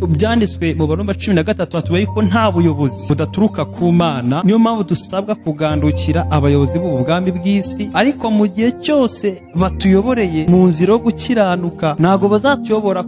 byanditswe mu Baroma 13 hatubaye ko nta buyobozi budaturuka ku Mana. Niyo mpamvu dusabwa kugandukira abayobozi b'ubu bwami bw'isi, ariko mu gihe cyose batuyoboreye mu nzira yo gukiranuka ntago bazatuyobora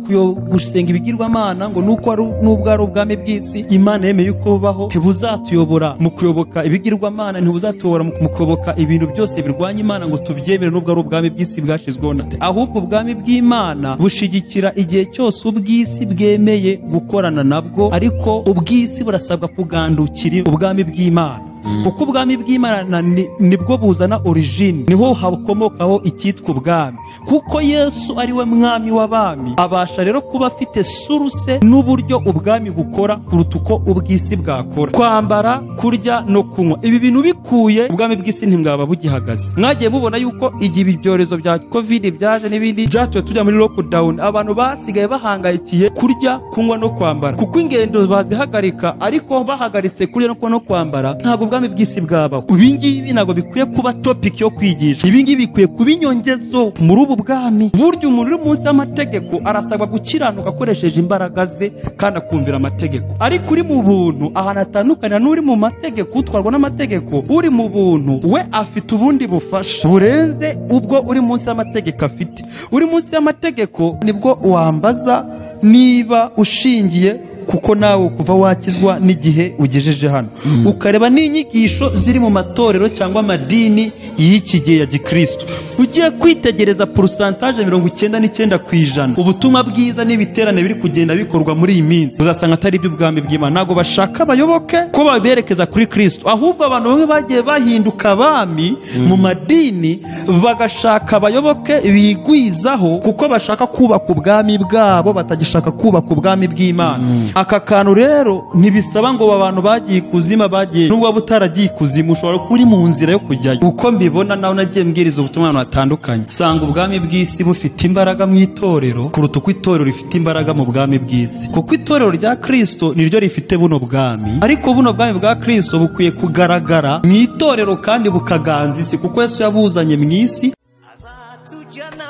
gusenga ibigirwamana ngo nubwo ari ubwami bw'isi Imana yemeye uko bubaho, ntibuzatuyobora mu kuyoboka ibigirwamana, ntibuzatuyobora mu kuyoboka ibintu byose birwanya Imana ngo tubyemere nubwo ari ubwami bw'isi bwashizweho na te. Ahubwo ubwami bw'Imana bushigikira igihe cyose ubw'isi bwemeye gukorana nabwo, ariko ubw'isi burasabwa kugandukira ubwami bw'Imana. Kuko ubwami bw'Imana nibwo buzana origine, niho hakomokaho icyitwa ubwami. Kuko Yesu ari we mwami w'abami, abasha rero kuba afite suruse n'uburyo ubwami bukora kuruta uko ubw'isi bwakora. Kwambara, kurya no kunywa, ibi bintu bikuye ubwami bw'isi ntimwaba bugihagaze. Mwagiye mubona yuko igihe ibyorezo bya covid byaje n'ibindi byatuye tujya muri lockdown, abantu basigaye bahangayikiye kurya, kunywa no kwambara, kuko ingendo bazihagarika. Ariko bahagaritse kurya no kwambara, ntabwo ubwami bw'isi bwabaho. Ibingibi ntabwo bikwiye kuba topic yo kwigisha, ibingibi bikwiye kuba inyongezo muri ubu bwami. Burya umuntu uri munsi y'amategeko arasabwa gukiranuka akoresheje imbaraga ze kandi akumvira amategeko. Ariko uri mu buntu ahantu atandukana n'uri mu mategeko, utwarwa n'amategeko. Uri mu buntu we afite ubundi bufasha burenze ubwo uri munsi y'amategeko afite. Uri munsi y'amategeko nibwo wambaza niba ushingiye, kuko nawe kuva wakizwa n'igihe ugejeje hano ukareba n'inyigisho ziri mu matorero cyangwa amadini y'iki gihe ya Gikristo, ugiye kwitegereza pourcentage 99% ubutumwa bwiza n'ibiterane biri kugenda bikorwa muri iyi minsi, uzasanga atari iby'ubwami bw'Imana. Ntago bashaka abayoboke ko baberekeza kuri Kristo, ahubwo abantu bamwe bagiye bahinduka abami mu madini, bagashaka abayoboke bigwizaho kuko bashaka kubaka ubwami bwabo, batagishaka kubaka ubwami bw'Imana. Aka kantu rero ntibisaba ngo abantu bagiye kuzima bagiye, n'ubwo butaragiye kuzimu ushobora kuri mu nzira yo kujyayo. Uko mbibona nawe nagiye mbwiriza ubutumwa abantu batandukanye, sanga ubwami bw'isi bufite imbaraga mu itorero kuruta uko itorero rifite imbaraga mu bwami bw'isi. Kuko itorero rya Kristo niryo rifite buno bwami, ariko buno bwami bwa Kristo bukwiye kugaragara mu itorero kandi bukaganza isi, kuko Yesu yabuzanye mu isi. Azatujyana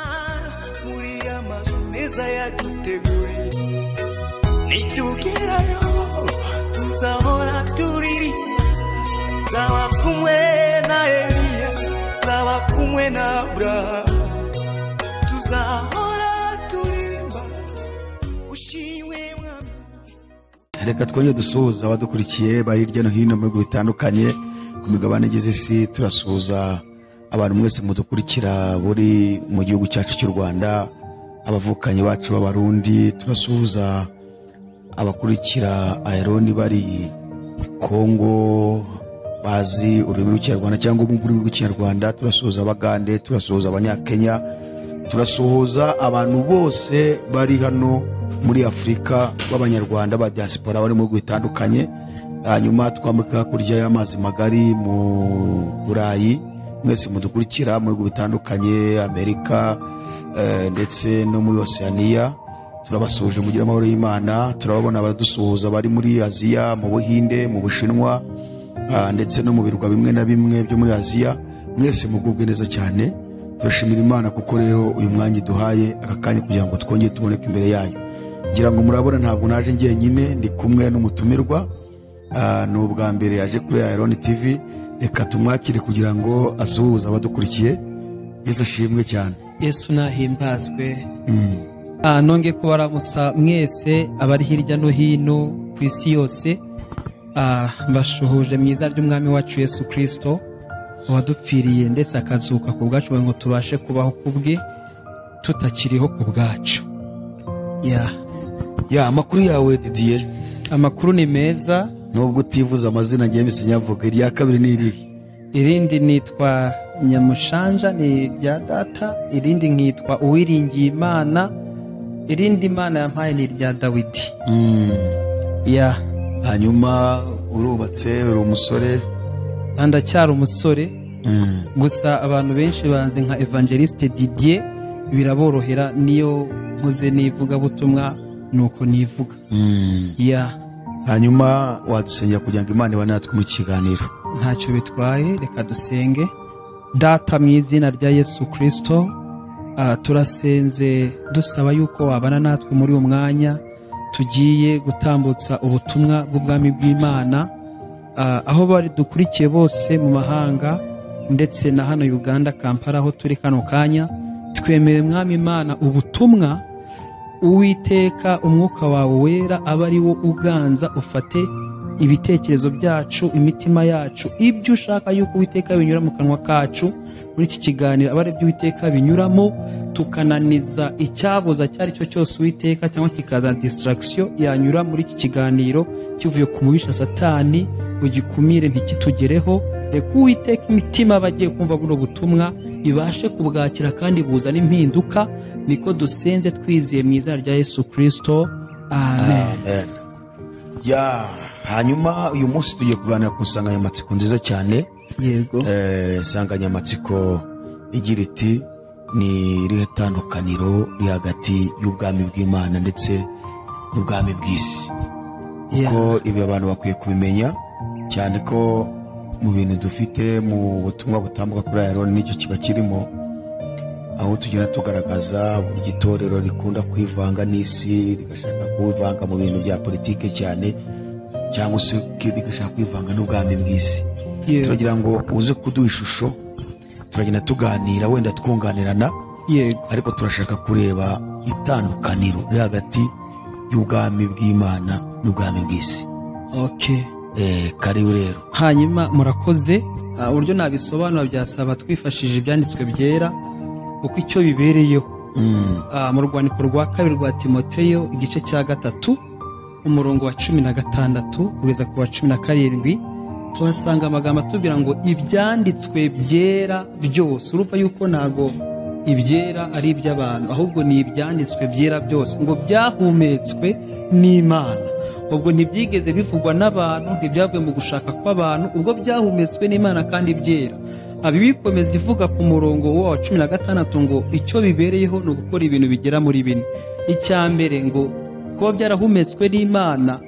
muri amazu meza yaduteguriye, nitugerayo tuzahora turiri, zaba kumwe na Eliya, zaba kumwe na Abrahamu, tuzahora turirimba ushimwe mwami. Reka twongere dusuhuza abadukurikiye bari hirya no hino mu bihugu bitandukanye ku migabane igize isi. Turasuhuza abantu mwese mudukurikira buri mu gihugu cyacu cy'u Rwanda, abavukanyi bacu b'Abarundi. Turasuhuza abakurikira Aironi bari Kongo bazi ururimi rw'Ikinyarwanda cyangwa ururimi rw'Ikinyarwanda. Turasuhuza Abagande, turasuhuza Abanyakenya, turasuhuza abantu bose bari hano muri Afrika b'Abanyarwanda ba diaspora bari mu bihugu bitandukanye. Hanyuma twambuka kurya y'amazi magari mu Burayi, mwese mudukurikira mu bihugu bitandukanye, Amerika ndetse no muri Oceania. Turabasuhuje mugira amahoro y'Imana. Turababona abadusuhuza bari muri Aziya, mu Buhinde, mu Bushinwa ndetse no mu birwa bimwe na bimwe byo muri Aziya. Mwese mugubwe neza cyane. Turashimira Imana kuko rero uyu mwanya duhaye aka kanya kugira ngo twongere tuboneke imbere yayo. Ngira ngo murabona ntabwo naje ngiye nyine, ndi kumwe n'umutumirwa. Ni ubwa mbere yaje kuri Aironi TV. Reka tumwakire kugira ngo asuhuze abadukurikiye. Yesu ashimwe cyane. Yesu nahimbazwe. Nonge kubaramusa mwese abari hirya no hino ku isi yose. Bashuhuje mu izina ry'umwami wacu Yesu Kristo wadupfiriye ndetse akazuka ku bwacu ngo tubashe kubaho kubwe tutakiriho ku bwacu. Amakuru yawe Didier? Amakuru ni meza. Nubwo utivuza amazina ngiye misenyavuga, irya kabiri ni irihe? Irindi nitwa Nyamushanja, ni rya data. Irindi nkitwa Uwiringiye Imana. Irindi Imana yampaye ni rya Dawidi. Hanyuma urubatse, uri umusore? Ndacyari umusore. Gusa abantu benshi banze nka Evangeliste Didier, biraborohera niyo nkoze nivuga butumwa nuko nivuga. Hanyuma wadusengera kugira ngo Imana ibane natwe mu kiganiro. Ntacyo bitwaye, reka dusenge. Data mu izina rya Yesu Kristo, turasenze dusaba yuko wabana natwe muri uwo mwanya. tugiye gutambutsa ubutumwa bw'ubwami bw'Imana aho bari dukurikiye bose mu mahanga ndetse na hano Uganda Kampala aho turi kano kanya. Twemere mwami Imana ubutumwa Uwiteka umwuka wawe wera aba ari wo uganza, ufate ibitekerezo byacu, imitima yacu, ibyo ushaka yuko Uwiteka binyura mu kanwa kacu muri iki kiganiro aba ari byo Uwiteka binyuramo, tukananiza icyabuza cyari cyo cyose Uwiteka cyangwa kikaza distraction yanyura muri iki kiganiro kivuye ku mubisha Satani, ugikumire ntikitugereho. Reka Uwiteka imitima bagiye kumva buno butumwa ibashe kubwakira kandi buzana impinduka. Niko dusenze twizeye mu izina rya Yesu Kristo, amen. Hanyuma uyu munsi tugiye kuganira ku nsanganyamatsiko nziza cyane. Yego. Insanganyamatsiko igira iti ni irihe tandukaniro riri hagati y'ubwami bw'Imana ndetse n'ubwami bw'isi. Kuko ibi abantu bakwiye kubimenya cyane ko mu bintu dufite mu butumwa butambuka kuri Aaron n'icyo kiba kirimo, aho tugera tugaragaza uburyo itorero rikunda kwivanga n'isi, rigashaka kwivanga mu bintu bya politike cyane, cyangwa se rigashaka kwivanga n'ubwami bw'isi. Turagira ngo uze kuduha ishusho, turagenda tuganira, wenda twunganirana, ariko turashaka kureba itandukaniro riri hagati y'ubwami bw'Imana n'ubwami bw'isi. Okay. Karibu rero. Hanyuma murakoze. Uburyo nabisobanura byasaba twifashishije ibyanditswe byera kuko icyo bibereyeho. Mu rwandiko rwa kabiri rwa Timoteyo igice cya 3 umurongo wa 16 kugeza ku wa 17 tuhasanga amagambo atubwira ngo ibyanditswe byera byose. Urumva yuko ntago ibyera ari iby'abantu, ahubwo ni ibyanditswe byera byose, ngo byahumetswe n'Imana. Ubwo ntibyigeze bivugwa n'abantu, ntibyavuye mu gushaka kw'abantu, ubwo byahumetswe n'Imana kandi byera. Bikomeza ivuga ku murongo wa 16 ngo icyo bibereyeho ni ugukora ibintu bigera muri 4. Icya mbere ngo kuba byarahumetswe n'Imana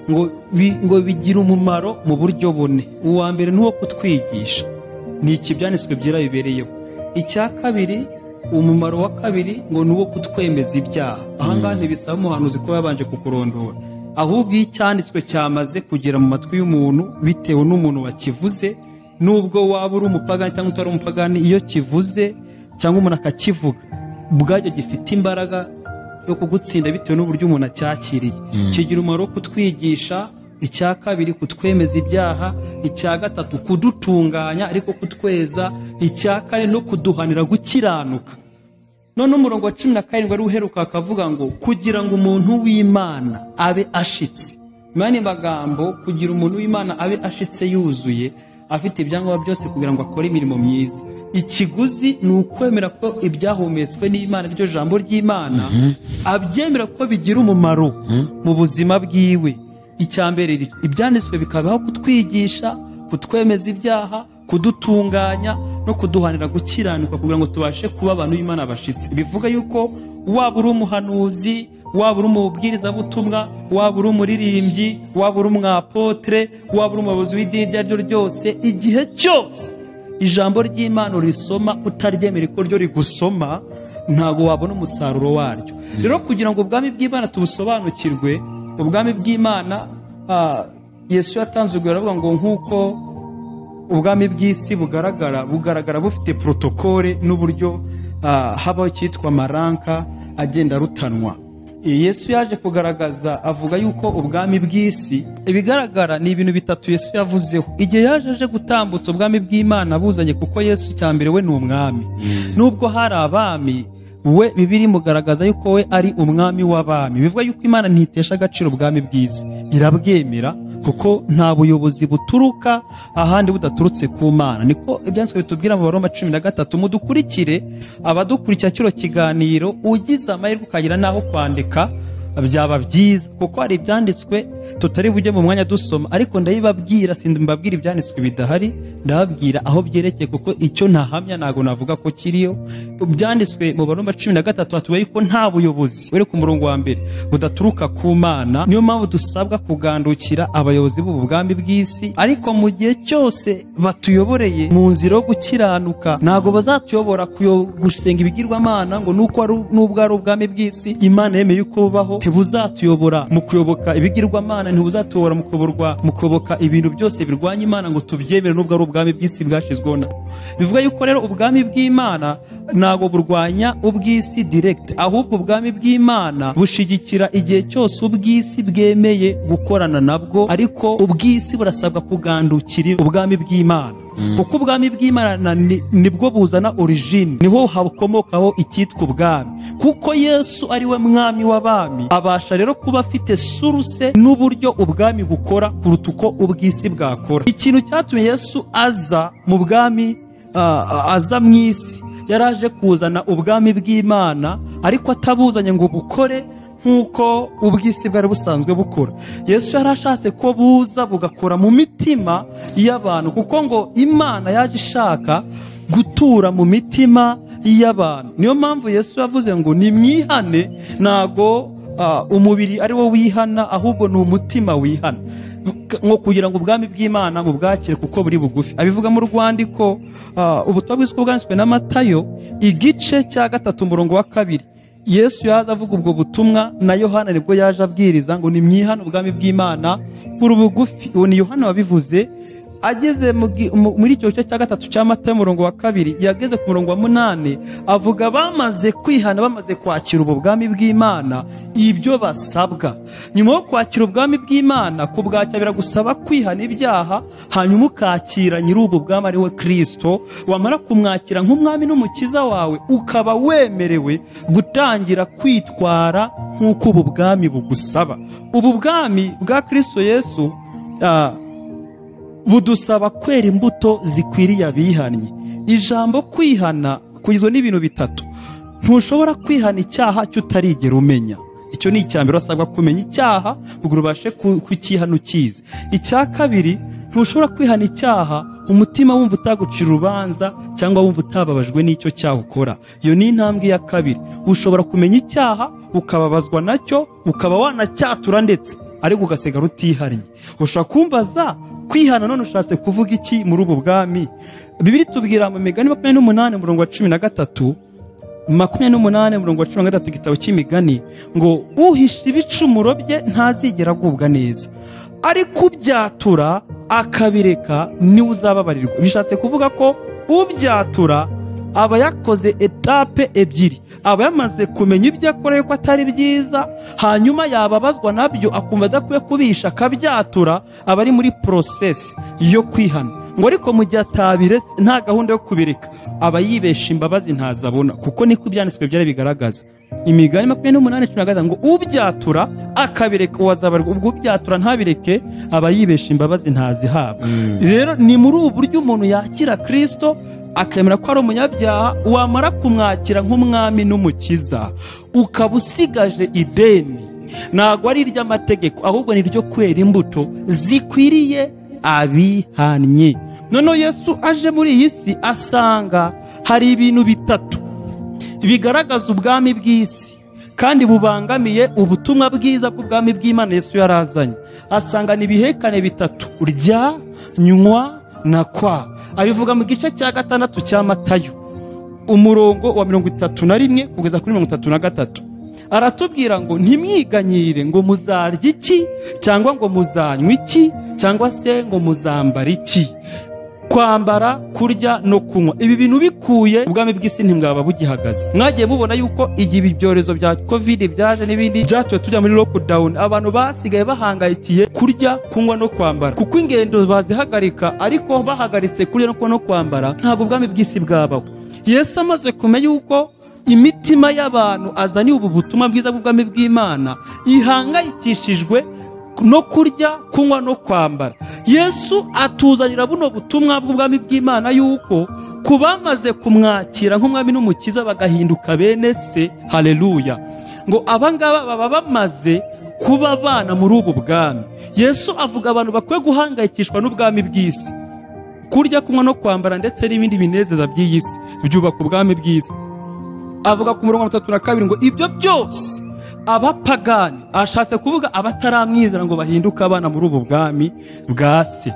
ngo bigira umumaro mu buryo bune. Uwa mbere ni uwo kutwigisha, ni iki byanditswe byera bibereyeho. Icya kabiri, umumaro wa kabiri ngo ni uwo kutwemeza ibyaha. Aha ngaha ntibisaba umuhanuzi ko yabanje kukurondora, ahubwo icyanditswe cyamaze kugera mu matwi y'umuntu bitewe n'umuntu wakivuze. Nubwo waba uri umupagani cyangwa utari umupagani, iyo kivuze cyangwa umuntu akakivuga ubwacyo gifite imbaraga yo kugutsinda bitewe n'uburyo umuntu acyakiriye. Kigira umumaro wo kutwigisha, icya kabiri kutwemeza ibyaha, icya gatatu kudutunganya ariko kutweza, icya kane no kuduhanira gukiranuka. None umurongo wa 17 wari uheruka akavuga ngo kugira ngo umuntu w'Imana abe ashitse. Imana magambo kugira umuntu w'Imana abe ashitse yuzuye, afite ibyangombwa byose kugira ngo akore imirimo myiza. Ikiguzi ni ukwemera ko ibyahumetswe n'Imana ryo jambo ry'Imana, abyemera ko bigira umumaro mu buzima bwiwe. Icya mbere ibyanditswe bikabaho kutwigisha, kutwemeza ibyaha, kudutunganya no kuduhanira gukiranuka kugira ngo tubashe kuba abantu b'Imana bashitse. Bivuga yuko waba uri umuhanuzi, waba uri umubwiriza butumwa, waba uri umuririmbyi, waba uri umwapotre, waba uri umuyobozi w'idini ryo ryose, igihe cyose ijambo ry'Imana risoma utaryemera ko ryo rigusoma, ntago wabona umusaruro waryo. Rero kugira ngo ubwami bw'Imana tubusobanukirwe, ubwami bw'Imana Yesu yatanze urugero avuga ngo nkuko ubwami bw'isi bugaragara bufite protokole n'uburyo habaho cyitwa maranka agenda rutanwa. Yesu yaje kugaragaza avuga yuko ubwami bw'isi ibigaragara ni ibintu bitatu Yesu yavuzeho. Igihe yaje gutambutsa ubwami bw'Imana buzanye, kuko Yesu cyambere we ni umwami. Nubwo hari abami, we Bibiri mugaragaza yuko we ari umwami w'abami. Bivuga yuko Imana ntitesha agaciro ubwami bw'isi, irabwemera kuko nta buyobozi buturuka ahandi budaturutse ku Mana. Niko ibyanditswe bitubwira mu Baroma 13. Mudukurikire abadukurikira kiro kiganiro, ugize amahirwe ukagira naho kwandika byaba byiza, kuko hari ibyanditswe tutari bujye mu mwanya dusoma, ariko ndabibabwira, simbabwira ibyanditswe bidahari, ndababwira aho byerekeye, kuko icyo ntahamya nago navuga ko kiriyo. Byanditswe mu Baroma 13 hatubaye ko nta buyobozi were ku murongo wa mbere budaturuka ku Mana. Niyo mpamvu dusabwa kugandukira abayobozi b'ubwami bw'isi, ariko mu gihe cyose batuyoboreye mu nzira yo gukiranuka, nago bazatuyobora gusenga ibigirwamana ngo nuko nubwo ari ubwami bw'isi Imana yemeye yuko bubaho, ntibuzatuyobora mu kuyoboka ibigirwamana, ntibuzatuyobora mu kuyoboka ibintu byose birwanya Imana ngo tubyemere, nubwo ari ubwami bw'isi bwashizweho na. Bivuga yuko rero ubwami bw'Imana ntago burwanya ubw'isi direct, ahubwo ubwami bw'Imana bushigikira igihe cyose ubw'isi bwemeye gukorana nabwo, ariko ubw'isi burasabwa kugandukira ubwami bw'Imana. Kuko ubwami bw'Imana nibwo buzana origine, niho hakomokaho icyitwa ubwami. Kuko Yesu ari we mwami w'abami, abasha rero kuba afite source n'uburyo ubwami bukora kuruta uko ubw'isi bwakora. Ikintu cyatumye Yesu aza mu bwami, aza mu isi, yaraje kuzana ubwami bw'Imana, ariko atabuzanye ngo bukore nk'uko ubw'isi bwari busanzwe bukora. Yesu yarashatse ko buza bugakora mu mitima y'abantu, kuko ngo Imana yaje ishaka gutura mu mitima y'abantu. Niyo mpamvu Yesu yavuze ngo nimwihane, ntago umubiri ari wo wihana, ahubwo ni umutima wihana, nko kugira ngo ubwami bw'Imana mu bwakire kuko buri bugufi. Abivuga mu rwandiko ubutumwa bwiza bwanditswe na Matayo igice cya 3 umurongo wa 2. Yesu yaza avuga ubwo butumwa, na Yohana nibwo yaje abwiriza ngo nimwihane ubwami bw'Imana buri bugufi. Uwo ni Yohana wabivuze. Ageze muri icyo gice cya 3 cya Matayo umurongo wa 2, yageze ku murongo wa 8, avuga bamaze kwihana, bamaze kwakira ubu bwami bw'Imana, ibyo basabwa. Nyuma yo kwakira ubwami bw'Imana, kubwakira biragusaba kwihana ibyaha, hanyuma ukakira nyiri ubu bwami ari we Kristo. Wamara kumwakira nk'umwami n'umukiza wawe, ukaba wemerewe gutangira kwitwara nk'uko ubu bwami bugusaba. Ubu bwami bwa Kristo Yesu budusaba kwera imbuto zikwiriye abihannye. Ijambo kwihana kugizwe n'ibintu bitatu. Ntushobora kwihana icyaha cyutarigera umenya. Icyo ni icyambere, urasabwa kumenya icyaha kugira ubashe kukihana ukizi. Icya kabiri, ntushobora kwihana icyaha umutima wumva utagucira urubanza cyangwa wumva utababajwe n'icyo cyaha ukora. Iyo ni intambwe ya kabiri. Ushobora kumenya icyaha ukababazwa nacyo, ukaba wanacyatura ndetse ariko ugasigara utihannye. Ushobora kumbaza kwihana none ushatse kuvuga iki muri ubu bwami? Bibiri tubwira mu Migani 28 umurongo wa 13, 28 umurongo wa 13 igitabo cy'Imigani, ngo uhisha ibicumuro bye ntazigera agubwa neza, ariko ubyatura akabireka niwe uzababarirwa. Bishatse kuvuga ko ubyatura aba yakoze etape ebyiri. Aba yamaze kumenya ibyo akora yuko atari byiza, hanyuma yababazwa nabyo akumva adakwiye kubisha, akabyatura. Aba ari muri process yo kwihana. Ngo ariko mu gihe atabiretse, nta gahunda yo kubireka, aba yibesha imbabazi ntazabona, kuko niko ibyanditswe byari bigaragaza. Imigani 28:10 ngo ubyatura akabireka uwazabarirwa. Ubwo ubyatura ntabireke, aba yibesha imbabazi ntazihabwa. Rero ni muri ubu buryo umuntu yakira Kristo, akemera ko ari umunyabyaha. Wamara kumwakira nk'umwami n'umukiza, ukaba usigaje ideni. Ntabwo ari iry'amategeko, ahubwo ni iryo kwera imbuto zikwiriye abihannye. Noneho Yesu aje muri iyi si, asanga hari ibintu bitatu bigaragaza ubwami bw'isi kandi bubangamiye ubutumwa bwiza bw'ubwami bw'Imana Yesu yarazanye. Asanga ni ibihekane bitatu: urya, nywa na kwa. Abivuga mu gice cya 6 cya Matayo umurongo wa 31 kugeza kuri 33. Aratubwira ngo ntimwiganyire ngo muzarya iki, cyangwa ngo muzanywa iki, cyangwa se ngo muzambara iki. Kwambara, kurya no kunywa, ibi bintu bikuye ubwami bw'isi ntimwaba bugihagaze. Mwagiye mubona yuko igihe ibyorezo bya covid byaje n'ibindi byatuye tujya muri lockdown, abantu basigaye bahangayikiye kurya, kunywa no kwambara, kuko ingendo bazihagarika. Ariko bahagaritse kurya no kwambara, ntabwo ubwami bw'isi bwabaho. Yesu amaze kumenya yuko imitima y'abantu azaniye ubu butumwa bwiza bw'ubwami bw'Imana ihangayikishijwe no kurya, kunywa no kwambara, Yesu atuzanira buno butumwa bw'ubwami bw'Imana yuko kubamaze kumwakira nk'umwami n'umukiza bagahinduka bene se. Haleluya! Ngo abangaba baba bamaze kuba bana muri ubu bwami. Yesu avuga abantu bakwiye guhangayikishwa n'ubwami bw'isi. Kurya, kunywa no kwambara ndetse n'ibindi binezeza by'iyi si byubaka ubwami bw'isi. Avuga ku murongo wa 32 ngo ibyo byose abapagani, ashatse kuvuga abataramwizera ngo bahinduke abana muri ubu bwami bwa se.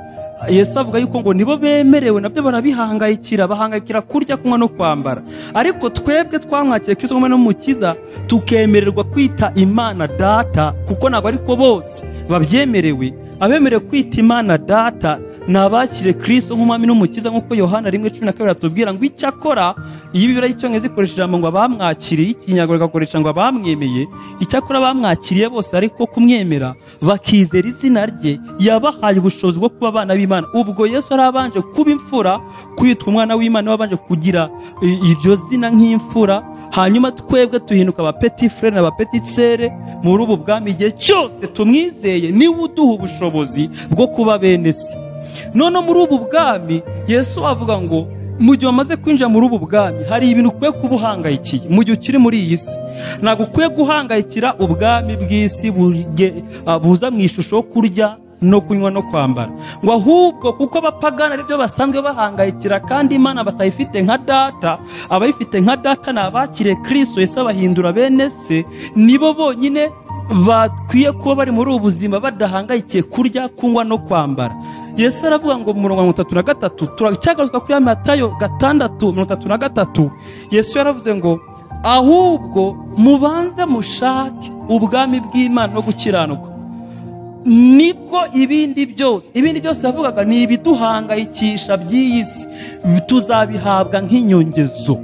Yesu avuga yuko ngo nibo bemerewe, nabyo barabihangayikira, bahangayikira kurya, kunywa no kwambara. Ariko twebwe twamwakiriye Kristo nk'umwami n'umukiza, tukemererwa kwita Imana Data, kuko ntabwo ariko bose babyemerewe. Abemerewe kwita Imana Data ni abakiriye Kristo nk'umwami n'umukiza, nk'uko Yohana 1:12 atubwira ngo icyakora, iyi Bibiliya y'Icyongereza ikoresha ijambo ngo abamwakiriye, Ikinyarwanda igakoresha ngo abamwemeye. Icyakora abamwakiriye bose ariko kumwemera bakizera izina rye, yabahaye ubushobozi bwo kuba abana b'Imana. Ubwo Yesu arabanje kuba imfura, kwitwa umwana w'Imana, wabanje kugira iryo zina nk'imfura. Hanyuma twebwe tuhinduka aba petit frère na aba petite sœur muri ubu bwami. Igihe cyose tumwizeye niwe uduha ubushobozi bwo kuba bene se. None muri ubu bwami Yesu avuga ngo mu gihe wamaze kwinjira muri ubu bwami hari ibintu ukwiye kubuhangayikiye. Mu gihe ukiri muri iyi si ntabwo ukwiye guhangayikira ubwami bw'isi buza mu ishusho yo kurya no kunywa no kwambara, ngo ahubwo kuko abapagana aribyo basanzwe bahangayikira, kandi Imana batayifite nka Data. Abayifite nka Data ni abakiriye Kristo Yesu abahindura bene se, nibo bonyine bakwiye kuba bari muri ubu buzima badahangayikiye kurya, kunywa no kwambara. Yesu aravuga ngo mu 33 turacyagaruka kuri Matayo 6:33. Yesu yaravuze ngo ahubwo mubanze mushake ubwami bw'Imana no gukiranuka, nibwo ibindi byose yavugaga ni ibiduhangayikisha by'iyi si tuzabihabwa nk'inyongezo.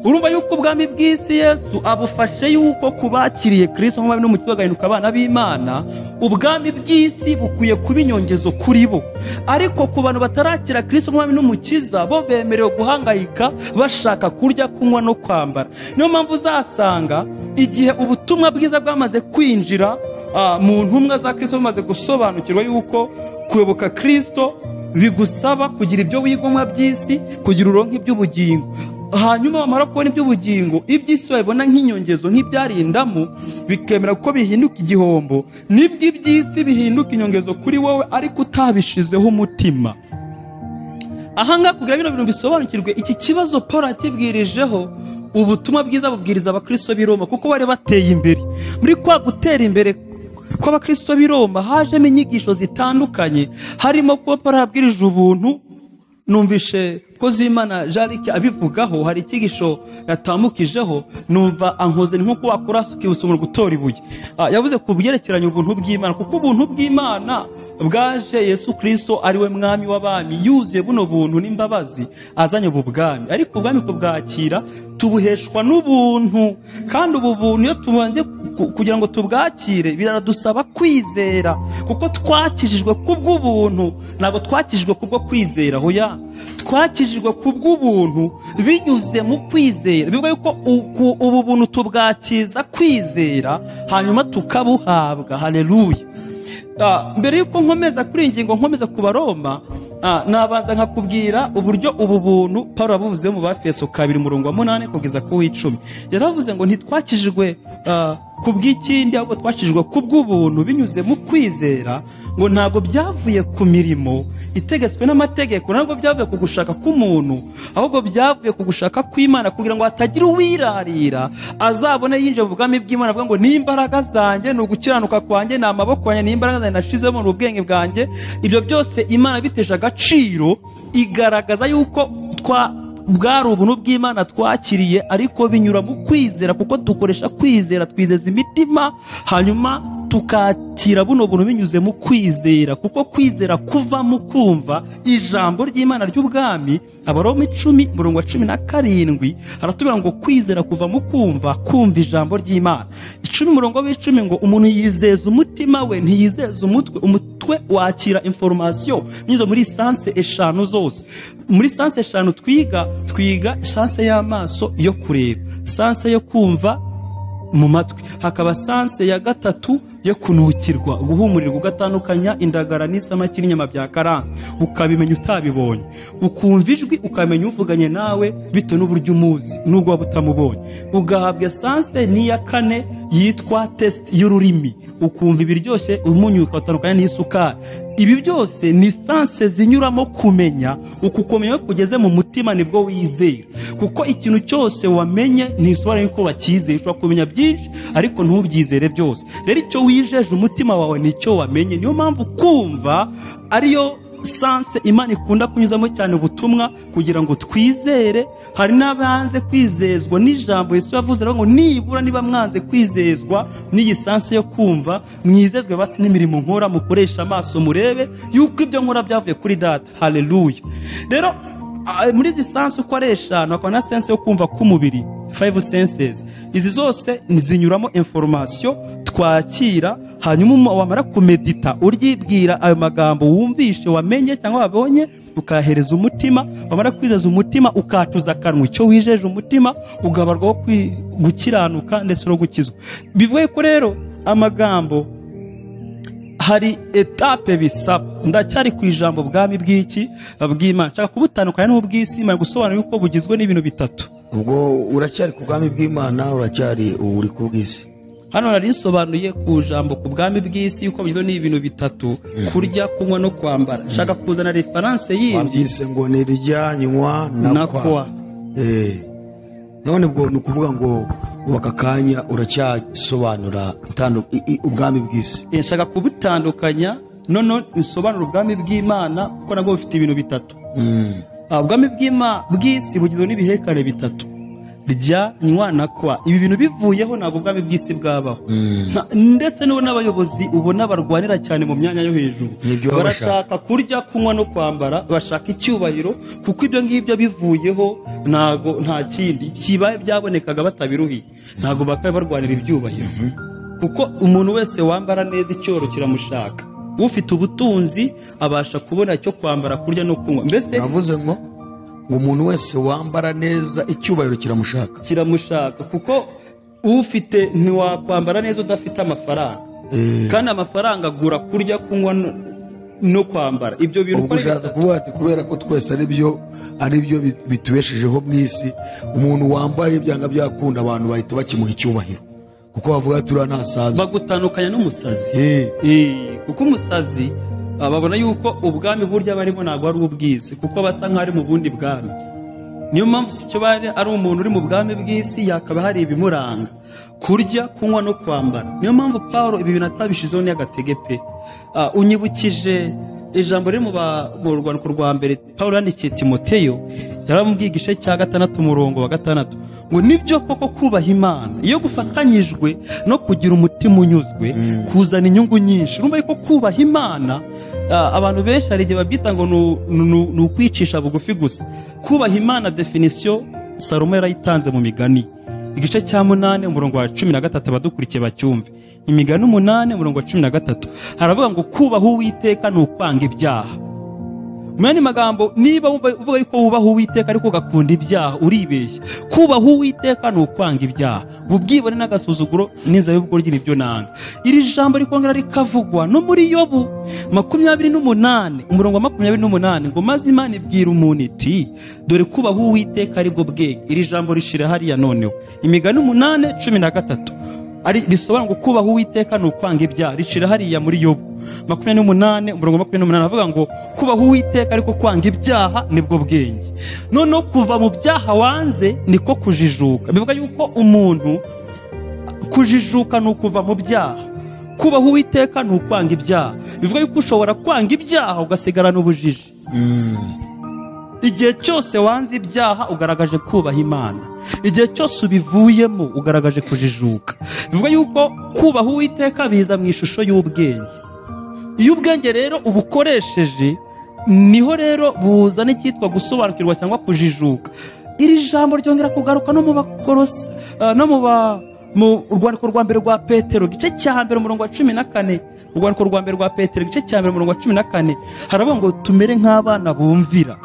Urumva yuko ubwami bw'isi Yesu abufashe yuko kubakiriye Kristo nk'umwami n'umukiza bagahinduka abana b'Imana, ubwami bw'isi bukwiye kuba inyongezo kuri bo. Ariko ku bantu batarakira Kristo nk'umwami n'umukiza, bo bemerewe guhangayika bashaka kurya, kunywa no kwambara. Niyo mpamvu uzasanga igihe ubutumwa bwiza bwamaze kwinjira mu ntumwa za Kristo, bamaze gusobanukirwa yuko kuyoboka Kristo bigusaba kugira ibyo wigomwa by'isi, kugira uronka iby'ubugingo. Hanyuma bamara kubona iby'ubugingo, iby'isi babibona nk'inyongezo, nk'ibyarindamo, bikemera ko bihinduka igihombo. Nibwo iby'isi bihinduka inyongezo kuri wowe, ariko utabishizeho umutima. Ahangaha kugira bino bintu bisobanukirwe, iki kibazo Paul akibwirijeho ubutumwa bwiza bubwiriza abakristo b'i Roma, kuko bari bateye imbere. Muri kwa gutera imbere kw'abakristo b'i Roma hajemo inyigisho zitandukanye, harimo kuba Paul abwirije ubuntu. Numvishe kozi Imana Jarike abivugaho, hari ikigisho yatamukijeho, numva ankoze nko wakora ukibutsa umuntu gutora ibuye. Yavuze ku byerekeranye ubuntu bw'Imana, kuko ubuntu bw'Imana bwaje Yesu Kristo ari we mwami w'abami, yuzuye buno buntu n'imbabazi azanye ubu bwami. Ariko ubwami kubwakira tubuheshwa n'ubuntu, kandi ubu buntu iyo tubanje kugira ngo tubwakire biradusaba kwizera, kuko twakijijwe kubw'ubuntu, ntabwo twakijijwe kubwo kwizera. Hoya, twakijijwe kubw'ubuntu binyuze mu kwizera. Bivuga yuko ubu buntu tubwakiza kwizera, hanyuma tukabuhabwa. Haleluya. Mbere yuko nkomeza kuri ingingo, nkomeza ku Baroma, nabanza nkakubwira uburyo ubu buntu Paulo abuvuze mu Bafeso 2:8 kugeza ku 10. Yaravuze ngo ntitwakijijwe kubw'ikindi, ahubwo twakijijwe kubw'ubuntu binyuze mu kwizera, ngo ntabwo byavuye ku mirimo itegetswe n'amategeko, ntabwo byavuye ku gushaka k'umuntu, ahubwo byavuye ku gushaka kw'Imana, kugira ngo hatagira uwirarira azabone yinjira mu bwami bw'Imana avuga ngo n'imbaraga zanjye, ni ugukiranuka kwanjye, ni amaboko yanjye, n'imbaraga zanjye nashizemo, ni ubwenge bwanjye. Ibyo byose Imana biteje agaciro, igaragaza yuko bwari ubuntu bw'Imana twakiriye, ariko binyura mu kwizera, kuko dukoresha kwizera, twizeza imitima, hanyuma tukakira buno buntu binyuze mu kwizera, kuko kwizera kuva mu kumva ijambo ry'Imana ry'ubwami. Abaroma 10:17 haratubwira ngo kwizera kuva mu kumva ijambo ry'Imana. 10:10 ngo umuntu yizeza umutima we, ntiyizeza umutwe. Umutwe wakira information binyuze muri sanse eshanu zose. Muri sanse eshanu twiga sanse y'amaso yo kureba, sanse yo kumva mu matwi, hakaba sanse ya gatatu yo kunukirwa, guhumurirwa, ugatandukanya indagara n'isamaki n'inyama bya karanze, ukabimenya utabibonye, ukumva ijwi ukamenya uvuganye nawe bitewe n'uburyo umuzi nubwo waba utamubonye. Ugahabwa sanse n'iya kane yitwa test y'ururimi, ukumva ibiryoshye, umunyu ukatandukanya n'isukari. Ibi byose ni sanse zinyuramo kumenya. Uku kumenya kugeze mu mutima nibwo wizera, kuko ikintu cyose wamenye ntisobanura yuko wakizeye. Ushobora kumenya byinshi ariko ntubyizere byose. Rero icyo wijeje umutima wawe nicyo wamenye. Niyo mpamvu kumva ariyo sanse Imana ikunda kunyuzamo cyane ubutumwa kugira ngo twizere. Hari n'abanze kwizezwa n'ijambo Yesu yavuze ngo nibura niba mwanze kwizezwa n'iyi sanse yo kumva, mwizezwe basi n'imirimo nkora, mukoresha amaso murebe yuko ibyo nkora byavuye kuri Data. Haleluya. Rero muri izi sanse uko ari eshanu hakaba na sense yo kumva k'umubiri, 5 senses. Izi zose zinyuramo information twakira, hanyuma wamara kumedita uryibwira ayo magambo wumvishe, wamenye cyangwa wabonye, ukahereza umutima. Wamara kwizeza umutima ukatuza akanwa icyo wijeje umutima, ugabarwaho gukiranuka ndetse no gukizwa. Bivuye ko rero amagambo hari etape bisaba. Ndacyari ku ijambo bwami bw'iki bw'Imana, nshaka kubutandukanya n'ubw'isi, mara gusobanura yuko bugizwe n'ibintu bitatu. Ubwo uracyari ku bwami bw'Imana, uracyari uri ku bw'isi? Hano nari nsobanuye ku jambo ku bwami bw'isi yuko bigizwe n'ibintu bitatu: kurya, kunywa no kwambara. Nshaka kuzana reference yindi wabyise ngo ni irya, nywa na kwa. None ubwo ni ukuvuga ngo ubaka kanya uracyasobanura ubwami bw'isi. Nshaka kubutandukanya none nsobanura ubwami bw'Imana kuko nabwo bufite ibintu bitatu. Ubwami bw'isi bugizwe n'ibihekane bitatu: rya, nywa na kwa. Ibi bintu bivuyeho ntabwo ubwami bw'isi bwabaho. Ndetse n'abayobozi ubona barwanira cyane mu myanya yo hejuru, barashaka kurya, kunywa no kwambara, bashaka icyubahiro, kuko ibyo ngibyo bivuyeho nta kindi kibaye byabonekaga batabiruhiye. Ntabwo bakaba barwanira ibyubahiro, kuko umuntu wese wambara neza icyoro kiramushaka. Ufite ubutunzi abasha kubona icyo kwambara, kurya no kunywa. Mbese navuze ngo umuntu wese wambara neza icyubahiro kiramushaka, kuko ufite ntiwakwambara neza udafite amafaranga. Kandi amafaranga agura kurya, kunywa no kwambara. Ibyo bintu uko ushatse kuvuga ati kubera ko twese ari byo bitubeshejeho mu isi, umuntu wambaye byanga byakunda abantu bahita bakimuha icyubahiro, kuko bavuga ati uriya ntasanzwe. Bagutandukanya n'umusazi. Kuko umusazi babona yuko ubwami burya barimo ntabwo ari ubw'isi, kuko basa nk'ari mu bundi bwami. Niyo mpamvu icyo bari ari umuntu uri mu bwami bw'isi yakaba hari ibimuranga: kurya, kunywa no kwambara. Niyo mpamvu Paulo ibi bintu atabishizeho n'agatege pe. Unyibukije ijambo riri mu rwandiko rwa mbere Paulo yandikiye Timoteyo, yaramubwiye igice cya 6 umurongo wa 6 ngo nibyo koko kubaha Imana iyo gufatanyijwe no kugira umutima unyuzwe kuzana inyungu nyinshi. Urumva yuko kubaha Imana abantu benshi hari igihe babyita ngo ni ukwicisha bugufi gusa. Kubaha Imana definition Salomo yarayitanze mu Migani igice cya 8 umurongo wa 13, abadukurikiye bacyumve. Imigani 8 umurongo wa 13 haravuga ngo kubaha Uwiteka ni ukwanga ibyaha. Mwene magambo, niba uvuga yuko wubaha Uwiteka ariko ugakunda ibyaha, uribeshya. Kubaha Uwiteka ni ukwanga ibyaha, ubwibone n'agasuzuguro n'inzara y'ubugoryi n'ibyo nanga. Iri jambo rikongera rikavugwa no muri Yobu 28 umurongo wa 28 ngo maze Imana ibwira umuntu iti dore kubaha Uwiteka ari bwo bwenge. Iri jambo rishira hariya noneho Imigani 8:13 ari bisobanura ngo kubaha Uwiteka ni ukwanga ibyaha, rishira hariya muri Yobu 28 umurongo wa 28 avuga ngo kubaha Uwiteka ariko kwanga ibyaha nibwo bwenge. Noneho kuva mu byaha wanze niko kujijuka. Bivuga yuko umuntu kujijuka ni ukuva mu byaha, kubaha Uwiteka ni ukwanga ibyaha. Bivuga yuko ushobora kwanga ibyaha ugasigarana ubujiji. Igihe cyose wanze ibyaha ugaragaje kubaha Imana, igihe cyose ubivuyemo ugaragaje kujijuka. Bivuga yuko kubaha Uwiteka biza mu ishusho y'ubwenge. Iyo ubwenge rero ubukoresheje niho rero buza n'icyitwa gusobanukirwa cyangwa kujijuka. Iri jambo ryongera kugaruka no mu Bakolosi no mu rwandiko rwa mbere rwa Petero igice cya 1 umurongo wa 14. Urwandiko rwa mbere rwa Petero igice cya 1 umurongo wa 14 haravuga ngo tumere nk'abana bumvira,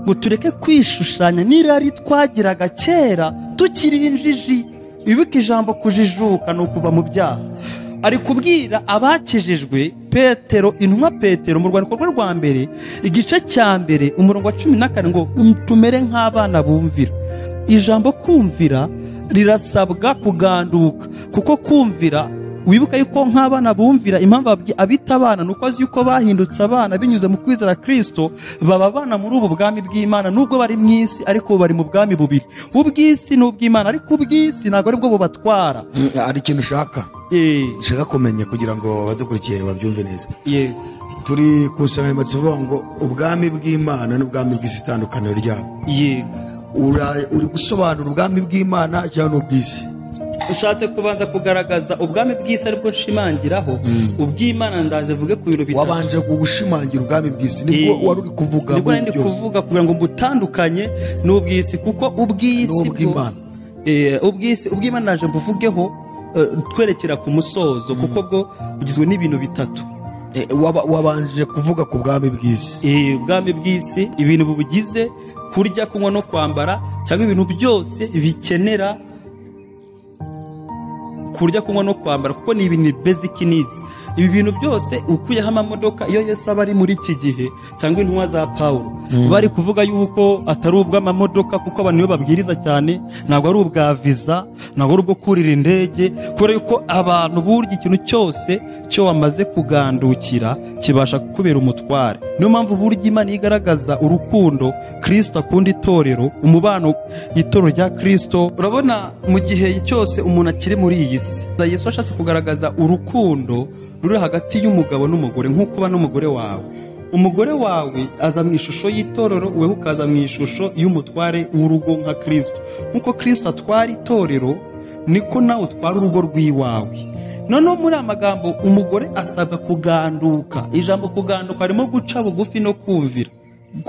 ngo tureke kwishushanya n'irari twagiraga kera tukiri injiji. Ibuka ijambo kujijuka no kuva mu byaha. Ari kubwira abakijijwe Petero, intumwa Petero mu rwandiko rwa mbere igice cya 1 umurongo wa 14 ngo tumere nk'abana bumvira. Ijambo kumvira rirasabwa kuganduka, kuko kumvira wibuka yuko nk'abana bumvira. Impamvu abita abana nuko azi yuko bahindutse abana binyuze mu kwizera Kristo, baba abana muri ubu bwami bw'Imana. Nubwo bari mu isi ariko bari mu bwami bubiri, ubw'isi n'ubw'Imana, ariko ubw'isi ntabwo ari bwo bubatwara. Ari ikintu ushaka kumenya kugira ngo badukurikiye babyumve neza. turi ku nsanganyamatsiko ivuga ngo ubwami bw'Imana n'ubwami bw'isi itandukaniro ryabo. yego Uri gusobanura ubwami bw'Imana cyangwa n'ubw'isi? ushatse kubanza kugaragaza ubwami bw'isi aribwo nshimangiraho, ubw'Imana ndaje vuge ku bintu bitatu. Wabanje gushimangira ubwami bw'isi, nibwo wari uri kuvuga nibwo muri ndi byose. kuvuga kugira ngo mbutandukanye n'ubw'isi, kuko ubw'isi N'ubw'Imana. ubw'Imana naje mbuvugeho twerekera ku musozo, kuko bwo bugizwe n'ibintu bitatu. Wabanje kuvuga ku bwami bw'isi. Ubwami bw'isi ibintu bubugize, kurya, kunywa no kwambara, cyangwa ibintu byose bikenera kurya, kunywa no kwambara, kuko ni ibintu basic needs. Ibi bintu byose ukuyeho amamodoka, iyo Yesu aba ari muri iki gihe, cyangwa intumwa za Pawulo bari kuvuga yuko atari ubw'amamodoka, kuko abantu nibo babwiriza cyane, ntabwo ari ubwa visa, ntabwo ari ubwo kurira indege, kubera yuko abantu burya ikintu cyose cyo wamaze kugandukira kibasha kukubera umutware. Niyo mpamvu burya Imana igaragaza urukundo Kristo akunda itorero, umubano itorero rya Kristo. Urabona mu gihe cyose umuntu akiri muri iyi si, Yesu ashatse kugaragaza urukundo ruri hagati y'umugabo n'umugore, nk'uko uba n'umugore wawe. Umugore wawe aza mu ishusho y'itorero, wewe ukaza mu ishusho y'umutware w'urugo nka Kristo. Nk'uko Kristo atwara itorero, niko nawe utwara urugo rw'iwawe. Noneho muri amagambo, umugore asabwa kuganduka. Ijambo kuganduka harimo guca bugufi no kumvira.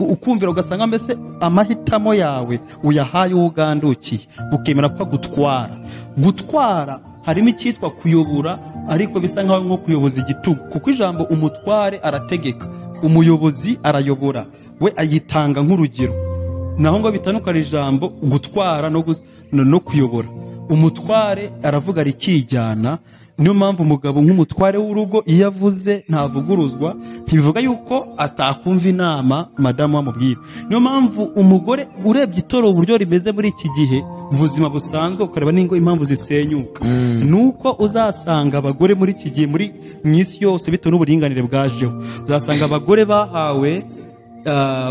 Ukumvira ugasanga mbese amahitamo yawe uyahaye ugandukiye, ukemera ko gutwara. Gutwara harimo icyitwa kuyobora, ariko bisa nkaho nko kuyoboza igitugu, kuko ijambo umutware arategeka, umuyobozi arayobora, we ayitanga nk'urugero. Naho ngo bitandukana ijambo gutwara no kuyobora. Umutware aravuga rikijyana. Niyo mpamvu umugabo nk'umutware w'urugo iyo avuze ntavuguruzwa, ntibivuga yuko atakumva inama madamu wamubwira. Niyo mpamvu umugore urebye itorero uburyo rimeze muri iki gihe, mu buzima busanzwe ukareba n'ingo impamvu zisenyuka, nuko uzasanga abagore muri iki gihe muri mw'isi yose bitewe n'uburinganire bwajeho, uzasanga abagore bahawe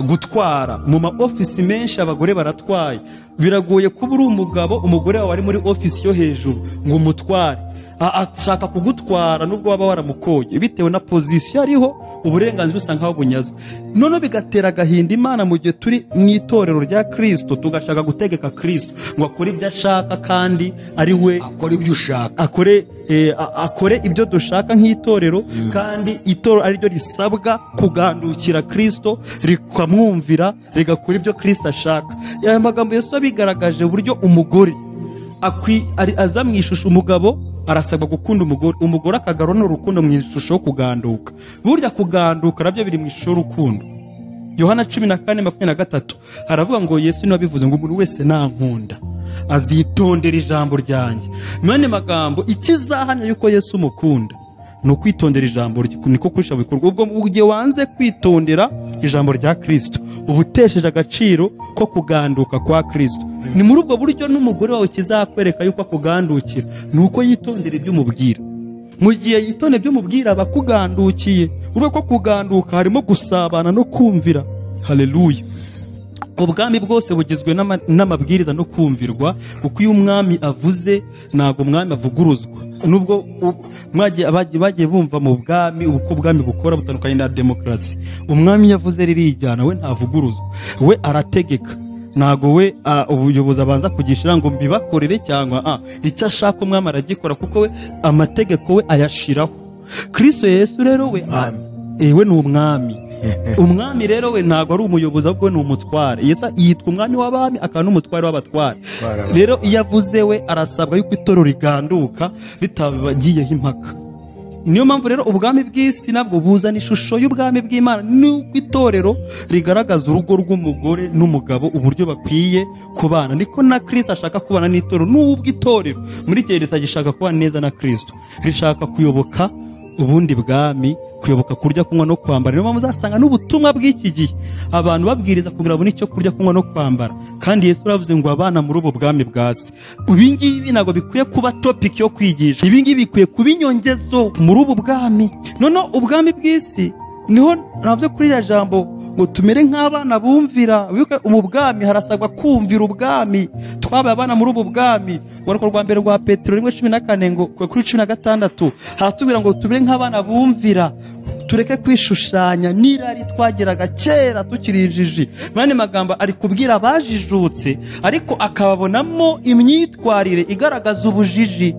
gutwara. Mu ma ofisi menshi abagore baratwaye. Biragoye kuba uri umugabo, umugore wawe ari muri ofisi yo hejuru ngo umutware, ashaka kugutwara nubwo waba waramukoye, bitewe na pozisiyo ariho, uburenganzira usanga aho bunyazwe. Noneho bigatera agahinda Imana mu gihe turi mu itorero rya Kristo, tugashaka gutegeka Kristo ngo akore ibyo ashaka, kandi ari we akora ibyo ushaka, akore ibyo dushaka nk'itorero, kandi itorero ari ryo risabwa kugandukira Kristo, rikamwumvira, rigakora ibyo Kristo ashaka. Aya magambo Yesu abigaragaje uburyo umugore aza mu ishusho, umugabo arasabwa gukunda umugore, umugore akagarura urukundo mu ishusho yo kuganduka. Burya kuganduka nabyo biri mu ishusho y'urukundo. Yohana 14:23 haravuga ngo Yesu niwe abivuze ngo umuntu wese nankunda azitondera ijambo ryanjye. Mane magambo ikizahamya yuko Yesu umukunda ni ukwitondera ijambo rye, niko kurisha bikorwa. Ubwo mu gihe wanze kwitondera ijambo rya Kristo, ubutesheje agaciro ko kuganduka kwa Kristo. Ni muri ubwo buryo n'umugore wawe kizakwereka yuko akugandukira, nuko yitondera ibyo umubwira. Mu gihe yitondera ibyo umubwira abakugandukiye. Urwo ko kuganduka harimo gusabana no kumvira. Haleluya. Ubwami bwose bugizwe n'amabwiriza no kumvirwa, kuko iyo umwami avuze ntago umwami avuguruzwa. Nubwo bagiye bumva mu bwami uko ubwami bukora butandukanye na demokarasi, umwami yavuze ririjyana, we ntavuguruzwa, we arategeka. Ntago we ubuyobozi abanza kugishira ngo mbibakorere, cyangwa icyo ashaka umwami aragikora, kuko we amategeko we ayashiraho. Kristo Yesu rero we we ni umwami. Umwami rero we ntago ari umuyobozi, ahubwo ni umutware. Yesu yitwa umwami w'abami, akaba n'umutware w'abatware. Rero iyo avuze we arasabwa yuko itorero riganduka ritabagiyeho impaka. Niyo mpamvu rero ubwami bw'isi nabwo buzana ishusho y'ubwami bw'Imana, nuko itorero rigaragaza urugo rw'umugore n'umugabo uburyo bakwiye kubana. Niko na Kristo ashaka kubana n'itorero, nubwo itorero muri gihe ritagishaka kubana neza na Kristo, rishaka kuyoboka ubundi bwami, kuyoboka kurya, kunywa no kwambara. Niyo mpamvu uzasanga n'ubutumwa bw'iki gihe abantu babwiriza kugira babone icyo kurya, kunywa no kwambara, kandi Yesu aravuze ngo abana muri ubu bwami bwasi. Ibi ngibi ntabwo bikwiye kuba topic yo kwigisha, ibi ngibi bikwiye kuba inyongezo muri ubu bwami. Noneho ubwami bw'isi niho navyo kuri iriya jambo ngo tumere nk'abana bumvira. Wibuke mu bwami harasabwa kumvira ubwami. Twabaye abana muri ubu bwami. Urwandiko rwa mbere rwa Petero 1:14 ngo kuri 16 haratubwira ngo tumere nk'abana bumvira. tureke kwishushanya n'irari twageraga kera tukiri injiji. Mane magambo ari kubwira abajijutse ariko akababonamo imyitwarire igaragaza ubujiji.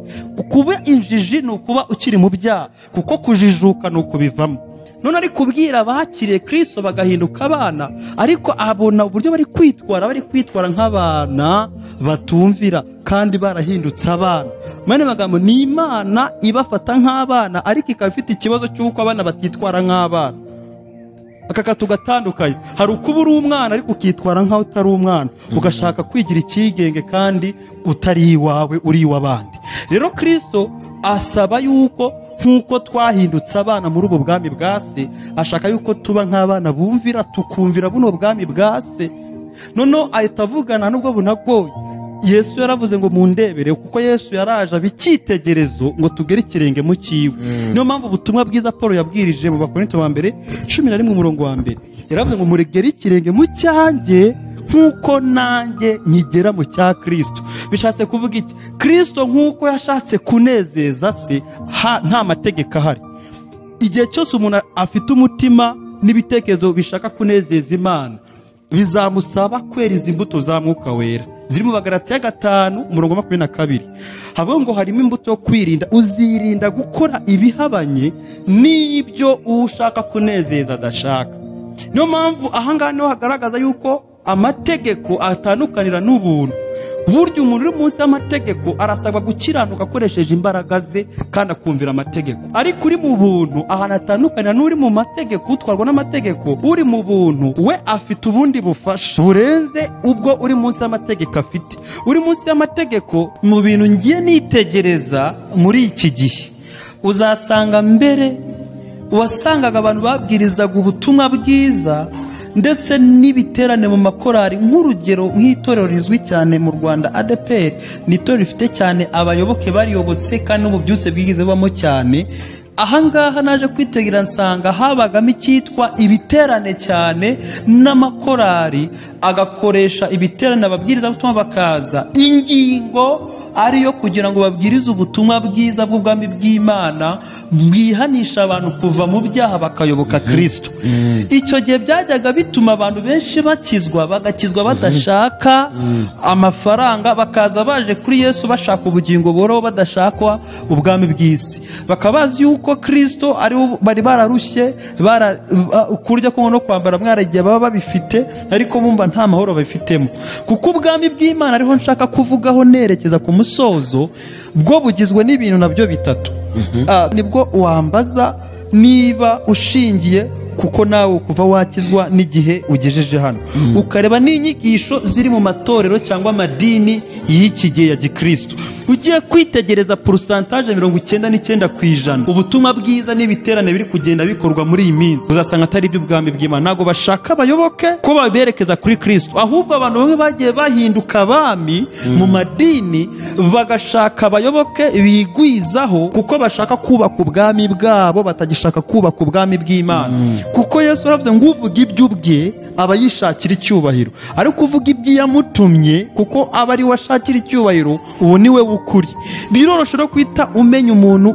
Kuba injiji ni ukuba ukiri mu byaha, kuko kujijuka ni ukubivamo. None ari kubwira abakiriye Kristo bagahinduka abana, ariko abona uburyo bari kwitwara nk'abana batumvira kandi barahindutse abana. Mane magambo ni Imana ibafata nk'abana ariko ikaba ifite ikibazo cy'uko abana batitwara nk'abana. Aka tugatandukanye, hari ukuba uri umwana ariko ukitwara nk'aho utari umwana, ugashaka kwigira ikigenge kandi utari iwawe, uri iw'abandi. Rero Kristo asaba yuko nk'uko twahindutse abana muri ubu bwami bwa se, ashaka yuko tuba nk'abana bumvira, tukumvira buno bwami bwa se. Noneho ahita avugana n'ubwo bunagoye. Yesu yaravuze ngo mundebere, kuko Yesu yaraje ab'icyitegererezo ngo tugere ikirenge mu cyiwe. Niyo mpamvu ubutumwa bwiza Paulo yabwirije mu Bakorinto ba mbere 11:1, yaravuze ngo muregere ikirenge mu cyanjye nk'uko nanjye nkigera mu cya Kristo. Bishatse kuvuga iki? Kristo nk'uko yashatse kunezeza se, nta mategeko ahari. Igihe cyose umuntu afite umutima n'ibitekerezo bishaka kunezeza Imana, bizamusaba kwera izi mbuto za Mwuka Wera ziri mu Bagalatiya 5:22. Havuga ngo harimo imbuto yo kwirinda. Uzirinda gukora ibihabanye n'ibyo ushaka kunezeza adashaka. Niyo mpamvu ahangaha niho hagaragaza yuko amategeko atandukanira n'ubuntu. Burya umuntu uri munsi y'amategeko arasabwa gukiranuka akoresheje imbaraga ze kandi akumvira amategeko. Ariko uri mu buntu ahantu atandukana n'uri mu mategeko, utwarwa n'amategeko. Uri mu buntu we afite ubundi bufasha burenze ubwo uri munsi y'amategeko afite. Uri munsi y'amategeko, mu bintu ngiye nitegereza muri iki gihe, uzasanga mbere wasangaga abantu babwirizaga ubutumwa bwiza ndetse n'ibiterane mu makorari. Nk'urugero nk'itorero rizwi cyane mu Rwanda ADPR, ni itorero rifite cyane abayoboke bariyobotse kandi n'ububyutse bwigize bamo cyane. Ahangaha naje kwitegera nsanga habagamo icyitwa ibiterane cyane n'amakorari, agakoresha ibiterane ababwiriza ubutumwa bakaza. Ingingo ariyo kugira ngo babwirize ubutumwa bwiza bw'ubwami bw'Imana bwihanisha abantu kuva mu byaha bakayoboka Kristo. Icyo gihe byajyaga bituma abantu benshi bakizwa, bagakizwa badashaka amafaranga, bakaza baje kuri Yesu bashaka ubugingo boroho, badashakwa ubwami bw'isi. Bakabazi yuko Kristo ari bari bararushye, kurya ko no kwambara mwaragiye baba babifite, ariko bumva nta mahoro babifitemo. Kuko ubwami bw'Imana ariho nshaka kuvugaho nerekeza ku musozo, bwo bugizwe n'ibintu nabyo bitatu. Nibwo wambaza niba ushingiye kuko nawe kuva wakizwa n'igihe ugejeje hano, ukareba n'inyigisho ziri mu matorero cyangwa amadini y'iki gihe ya Gikristo. Ugiye kwitegereza pourcentage 99% ubutumwa bwiza n'ibiterane biri kugenda bikorwa muri iyi minsi, uzasanga atari iby'ubwami bw'Imana. Ntago bashaka abayoboke ko baberekeza kuri Kristo, ahubwo abantu bamwe bagiye bahinduka abami mu madini, bagashaka abayoboke bigwizaho kuko bashaka kubaka ubwami bwabo, batagishaka kubaka ubwami bw'Imana. Kuko Yesu aravuze ngo uvuga iby'ubwe aba yishakira icyubahiro, ariko uvuga iby'iyamutumye kuko aba ari washakira icyubahiro, ubu niwe ukuri. Biroroshe no kwita umenya umuntu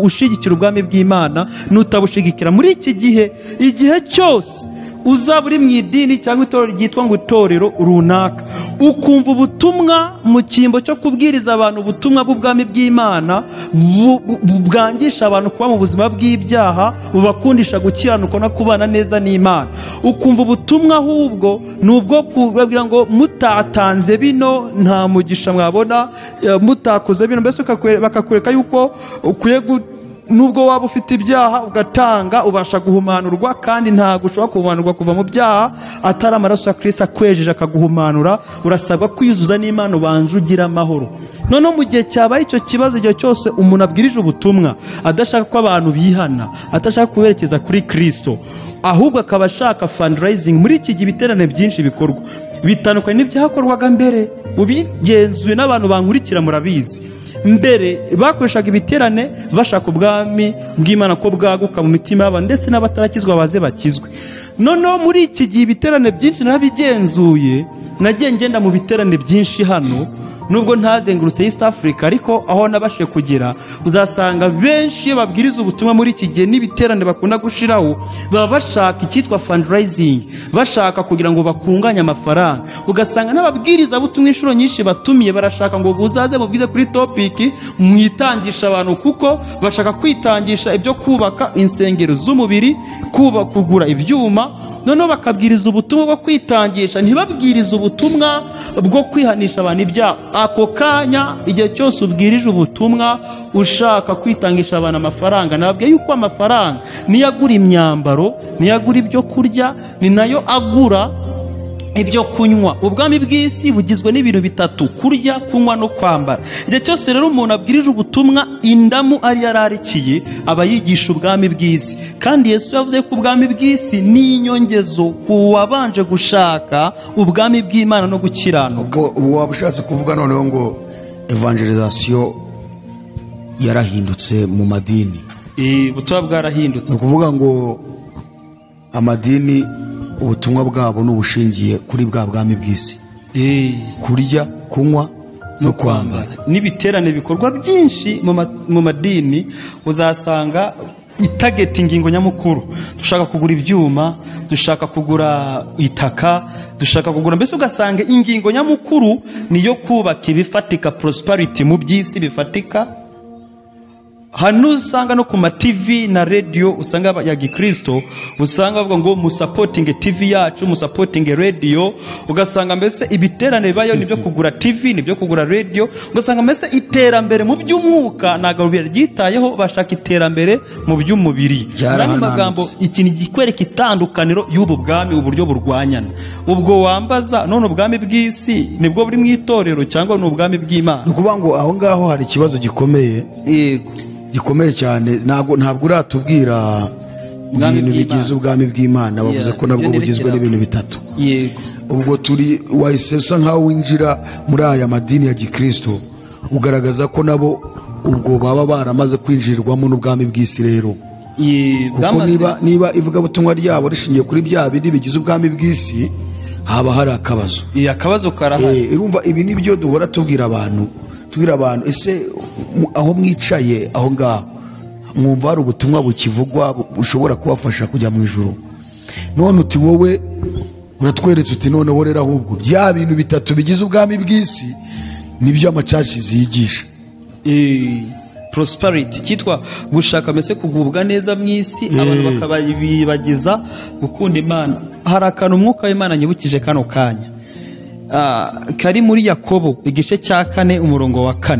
ushigikira ubwami bw'Imana n'utabushigikira. Muri iki gihe, igihe cyose uzaba uri mu idini cyangwa itorero ryitwa ngo itorero runaka, ukumva ubutumwa mu cyimbo cyo kubwiriza abantu ubutumwa bw'ubwami bw'Imana bwangisha abantu kuba mu buzima bw'ibyaha, bubakundisha gukiranuka no kubana neza n'Imana, ukumva ubutumwa ahubwo nubwo kubabwira ngo mutatanze bino nta mugisha mwabona, mutakoze bino, mbese bakakwereka yuko ukwiye nubwo waba ufite ibyaha ugatanga ubasha guhumanurwa, kandi ntabwo ushobora guhumanurwa kuva mu byaha atari amaraso ya Kristo akwejeje akaguhumanura. Urasabwa kwiyuzuza n'Imana ubanje ugira amahoro. Noneho mu gihe cyabaye icyo kibazo, igihe cyose umuntu abwirije ubutumwa adashaka ko abantu bihana, atashaka kuberekeza kuri Kristo, ahubwo akaba ashaka fundraising. Muri iki gihe ibiterane byinshi bikorwa bitandukanye n'ibyakorwaga mbere. Ubigenzuye n'abantu bankurikira murabizi, mbere bakoreshaga ibiterane bashaka ubwami bw'Imana ko bwaguka mu mitima y'abantu, ndetse n'abatarakizwa baze bakizwe. Noneho muri iki gihe ibiterane byinshi narabigenzuye, nagiye ngenda mu biterane byinshi hano, nubwo ntazengurutse East Africa ariko aho nabashe kugera uzasanga benshi iyo babwiriza ubutumwa muri iki gihe n'ibiterane bakunda gushiraho baba bashaka icyitwa fundraising, bashaka kugira ngo bakunganye amafaranga. Ugasanga n'ababwiriza butumwa inshuro nyinshi batumiye barashaka ngo buzaze mubwize kuri topic mwitangisha abantu, kuko bashaka kwitangisha ibyo kubaka insengero z'umubiri, kugura ibyuma, noneho bakabwiriza ubutumwa bwo kwitangisha, ntibabwiriza ubutumwa bwo kwihanisha abantu ibyaha. Ako kanya igihe cyose ubwirije ubutumwa ushaka kwitangisha abantu amafaranga, nababwiye yuko amafaranga niyo agura imyambaro, niyo agura ibyo kurya, ni nayo agura ibyo kunywa. Ubwami bw'isi bugizwe n'ibintu bitatu: kurya, kunywa no kwambara. Igihe cyose rero umuntu abwirije ubutumwa indamu ari yararikiye aba yigisha ubwami bw'isi, kandi Yesu yavuze ko ubwami bw'isi ni inyongezo ku wabanje gushaka ubwami bw'Imana no gukiranuka. ubwo waba ushatse kuvuga noneho ngo evangelization yarahindutse mu madini. Ubutumwa bwarahindutse. Ni ukuvuga ngo amadini ubutumwa bwabo n'ubushingiye kuri bwa bwami bw'isi, kurya, kunywa no kwambara. N'ibiterane bikorwa byinshi mu madini uzasanga itageta ingingo nyamukuru: dushaka kugura ibyuma, dushaka kugura itaka, dushaka kugura, mbese ugasanga ingingo nyamukuru niyo kubaka ibifatika, prosperity mu by'isi bifatika. Hano usanga no ku ma TV na radio usanga ya Gikristo usanga bavuga ngo musupporting TV yacu, musupporting radio. Ugasanga mbese ibiterane bibayo nibyo kugura TV, nibyo kugura radio. Ugasanga mbese iterambere mu by'umwuka ntago byitayeho, bashaka iterambere mu by'umubiri. Nani magambo ikintu gikwereka itandukaniro y'ubu bwami uburyo burwanyana. Ubwo wambaza none ubwami bw'isi nibwo buri mu itorero cyangwa n'ubwami bw'Imana? Nukuvuga ngo aho ngaho hari ikibazo gikomeye. Yego, gikomeye cyane. Ntabwo uratubwira ibintu bigize ubwami bw'Imana. Bavuze ko nabwo bugizwe n'ibintu bitatu. Yego, ubwo turi wahise usa nkaho winjira muri aya madini ya Gikristo, ugaragaza ko nabo ubwo baba baramaze kwinjirirwamo n'ubwami bw'isi. Rero kuko niba ivugabutumwa ryabo rishingiye kuri bya bindi bigize ubwami bw'isi, haba hari akabazo. Akabazo karahari. Urumva ibi nibyo duhora tubwira abantu ese aho mwicaye aho ngaho mwumva hari ubutumwa bukivugwa bushobora kubafasha kujya mu ijuru? None uti wowe uratweretse uti noneho rero ahubwo bya bintu bitatu bigize ubwami bw'isi nibyo amacaci ziyigisha. Prosperity cyitwa gushaka mbese kugubwa neza mu isi, abantu bakabayibagiza gukunda Imana. Hari akantu umwuka w'Imana nyibukije kano kanya, kari muri Yakobo igice cya 4 umurongo wa 4.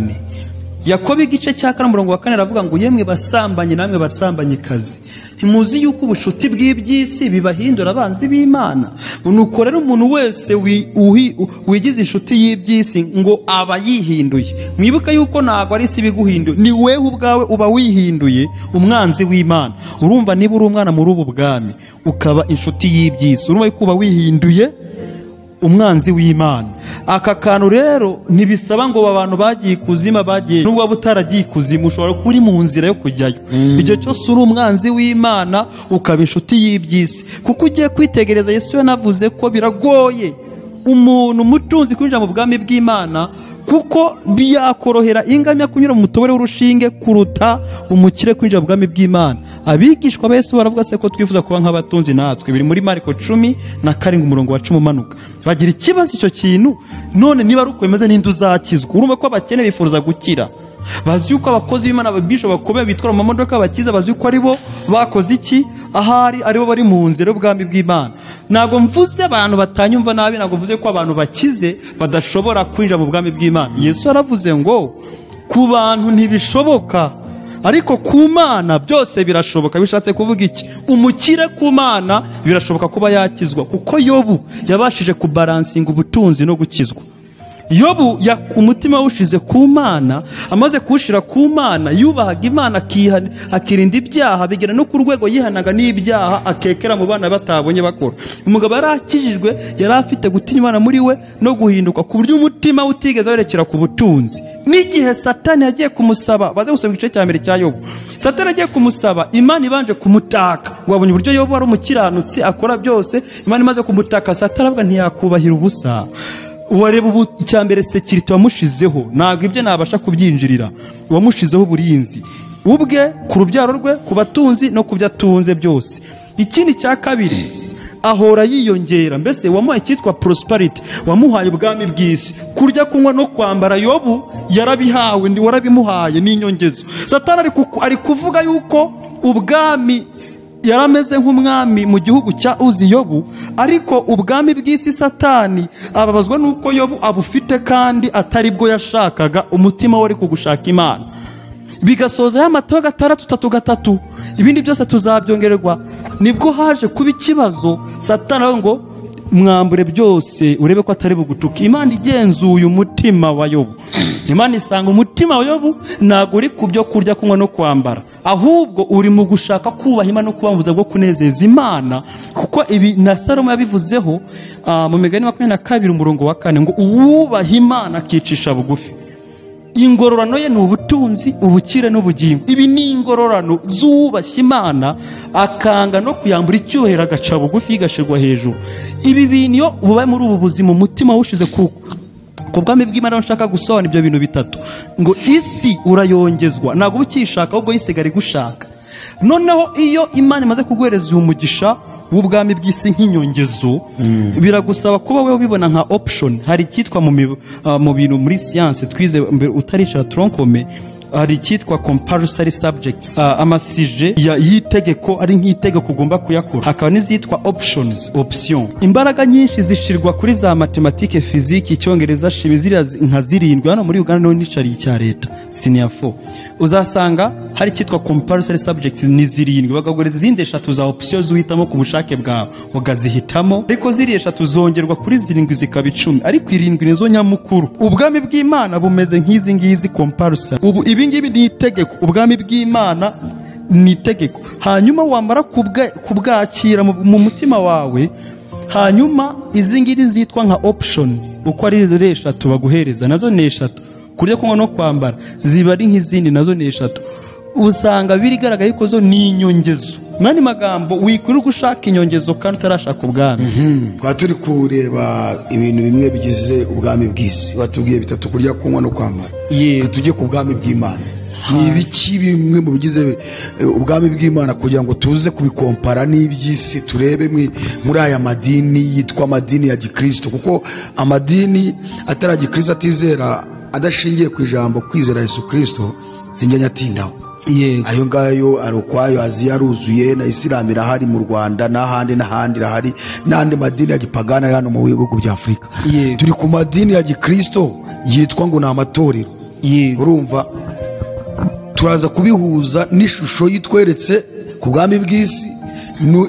Yakobo igice cya 4 umurongo wa 4 aravuga ngo yemwe basambanye namwe basambanyikazi, ntimuzi yuko ubushuti bw'iby'isi bibahindura abanzi b'Imana? Nuko rero umuntu wese wigize inshuti y'iby'isi ngo aba yihinduye. Mwibuka yuko ntago ari isi biguhinduye, ni wewe ubwawe uba wihinduye umwanzi w'Imana. Urumva niba uri umwana muri ubu bwami ukaba inshuti y'iby'isi, urumva yuko uba wihinduye umwanzi w'Imana. Aka kantu rero ntibisaba ngo abantu bagiye ikuzima bagiye, nubwo waba utaragiye ikuzimu ushobora kuba uri mu nzira yo kujyayo. Igihe cyose uri umwanzi w'Imana ukaba inshuti y'iby'isi, kuko ugiye kwitegereza Yesu yanavuze ko biragoye umuntu mutunzi kwinjira mu bwami bw'Imana, kuko byakorohera ingamiya kunyura mu mutobore w'urushinge kuruta umukire kwinjira mu bwami bw'Imana. Abigishwa ba Yesu baravuga se ko twifuza kuba nk'abatunzi natwe, biri muri Marko 10:7 umurongo wa 10 umanuka. Bagira ikibazo icyo kintu, none niba ari uko bimeze n'indi uzakizwa? Urumva ko abakene bifuza gukira, bazi yuko abakozi b'Imana ababisho bakomeye bitwara mu mamodoka bakiza, bazi yuko aribo bakoze iki, ahari aribo bari mu nzira y'ubwami bw'Imana. Ntabwo mvuze abantu batanyumva nabi, ntabwo mvuze ko abantu bakize badashobora kwinjira mu bwami bw'Imana. Yesu yaravuze ngo ku bantu ntibishoboka, ariko ku Mana byose birashoboka. Bishatse kuvuga iki? Umukire ku Mana birashoboka kuba yakizwa, kuko Yobu yabashije kubalansinga ubutunzi no gukizwa. Yobu umutima wushize ku Mana, amaze kuwushira ku Mana yubahaga Imana, akirinda ibyaha, bigera no ku rwego yihanaga n'ibyaha akekera mu bana batabonye bakora. Umugabo yarakijijwe, yari afite gutinya Imana muri we no guhinduka ku buryo umutima utigeze werekera ku butunzi. N'igihe Satani yagiye kumusaba, baze gusoma igice cya 1 cya Yobu, Satani yagiye kumusaba, Imana ibanje kumutaka. Wabonye uburyo Yobu ari umukiranutsi akora byose, Imana imaze kumutaka, Satani aravuga ntiyakubahira ubusa. uwareba ubu icyambere security wamushizeho ntabwo ibyo nabasha kubyinjirira, wamushizeho uburinzi ubwe ku rubyaro rwe, ku batunzi no ku byo atunze byose. Ikindi cya kabiri, ahora yiyongera, mbese wamuhaye icyitwa prosperity, wamuhaye ubwami bw'isi, kurya kunywa no kwambara. Yobu yarabihawe, ndi warabimuhaye n'inyongezo. Satani ari kuvuga yuko ubwami yarameze nk'umwami mu gihugu cya Uzi Yobu, ariko ubwami bw'isi Satani ababazwa nuko Yobu abufite kandi atari bwo yashakaga, umutima we ari kugushaka Imana. Bigasoza y'amatayo 6:3, ibindi byose tuzabyongererwa. Nibwo haje kuba ikibazo, Satani ngo mwambure byose urebe ko atari bugutuka. Imana igenzuye umutima wa Yobu, Imana isanga umutima wa Yobu ntabwo uri ku byo kurya kunywa no kwambara, ahubwo uri mu gushaka kubaha Imana no kubambuza bwo kunezeza Imana. Kuko ibi na Salomo yabivuzeho mu Migani 22:4 ngo uwubaha Imana akicisha bugufi, ingororano ye ni ubutunzi, ubukire n'ubugingo. Ibi ni ingororano z'uwubashye Imana akanga no kuyambura icyubahiro, agaca bugufi igashirwa hejuru. Ibi bintu iyo ubaye muri ubu buzima umutima wushize ku bwami bw'Imana, nshaka gusobanura ibyo bintu bitatu, ngo isi urayongezwa, ntabwo ukishaka ahubwo yisigara gushaka. Noneho iyo Imana imaze kuguhereza uyu mugisha w'ubwami bw'isi nk'inyongezo, biragusaba kuba wewe ubibona nka option. Hari icyitwa mu bintu muri science twize mbere utaricara tronkome, hari icyitwa compulsory subjects, amasije y'itegeko ari nk'itegeko ugomba kuyakora. Hakaba n'izitwa options, option. Imbaraga nyinshi zishirwa kuri za matematike, physique, icyongereza, shimi, ziriya nka 7. Hano muri Uganda no nicari cya leta senior 4 uzasanga hari icyitwa compulsory subjects ni 7, bagagoreza izindi 3 za option zuhitamo ku bushake bwawe ugazihitamo, ariko ziriya 3 zongerwa kuri 7 zikaba 10, ariko 7 nizo nyamukuru. Ubwami bw'Imana bumeze nk'izi ngizi compulsory. Ubu ibi ngibi ni itegeko, ubwami bw'Imana ni itegeko. Hanyuma wamara kubwakira mu mutima wawe, hanyuma izi ngiri zitwa nka option, uko ari 3 baguhereza, nazo ni 3. Kurya kunywa no kwambara ziba ari nk'izindi, nazo ni 3. Usanga birigaragaye ko zo ni inyongezo. Mani magambo wikuru gushaka inyongezo kandi utarashaka ubwami. Turi kureba ibintu bimwe bigize ubwami bw'isi, watubwiye 3: kurya kunywa no kwambara. Tujye ku bwami bw'Imana. Ni ibiki bimwe mu bigize ubwami bw'Imana kugira ngo tuze kubikompara n'iby'isi, turebe muri aya madini yitwa amadini ya Gikristo, kuko amadini atari Gikristo atizera, adashingiye ku ijambo kwizera Yesu Kristo, sinjya atindaho. Ayo ngayo ari ukwayo, Aziya aruzuye, na Islam irahari mu Rwanda n'ahandi irahari, n'andi madini ya gipagana hano mu bihugu bya Afurika. Turi ku madini ya Gikristo yitwa ngo ni amatorero. Urumva, turaza kubihuza n'ishusho yitweretse ku bwami bw'isi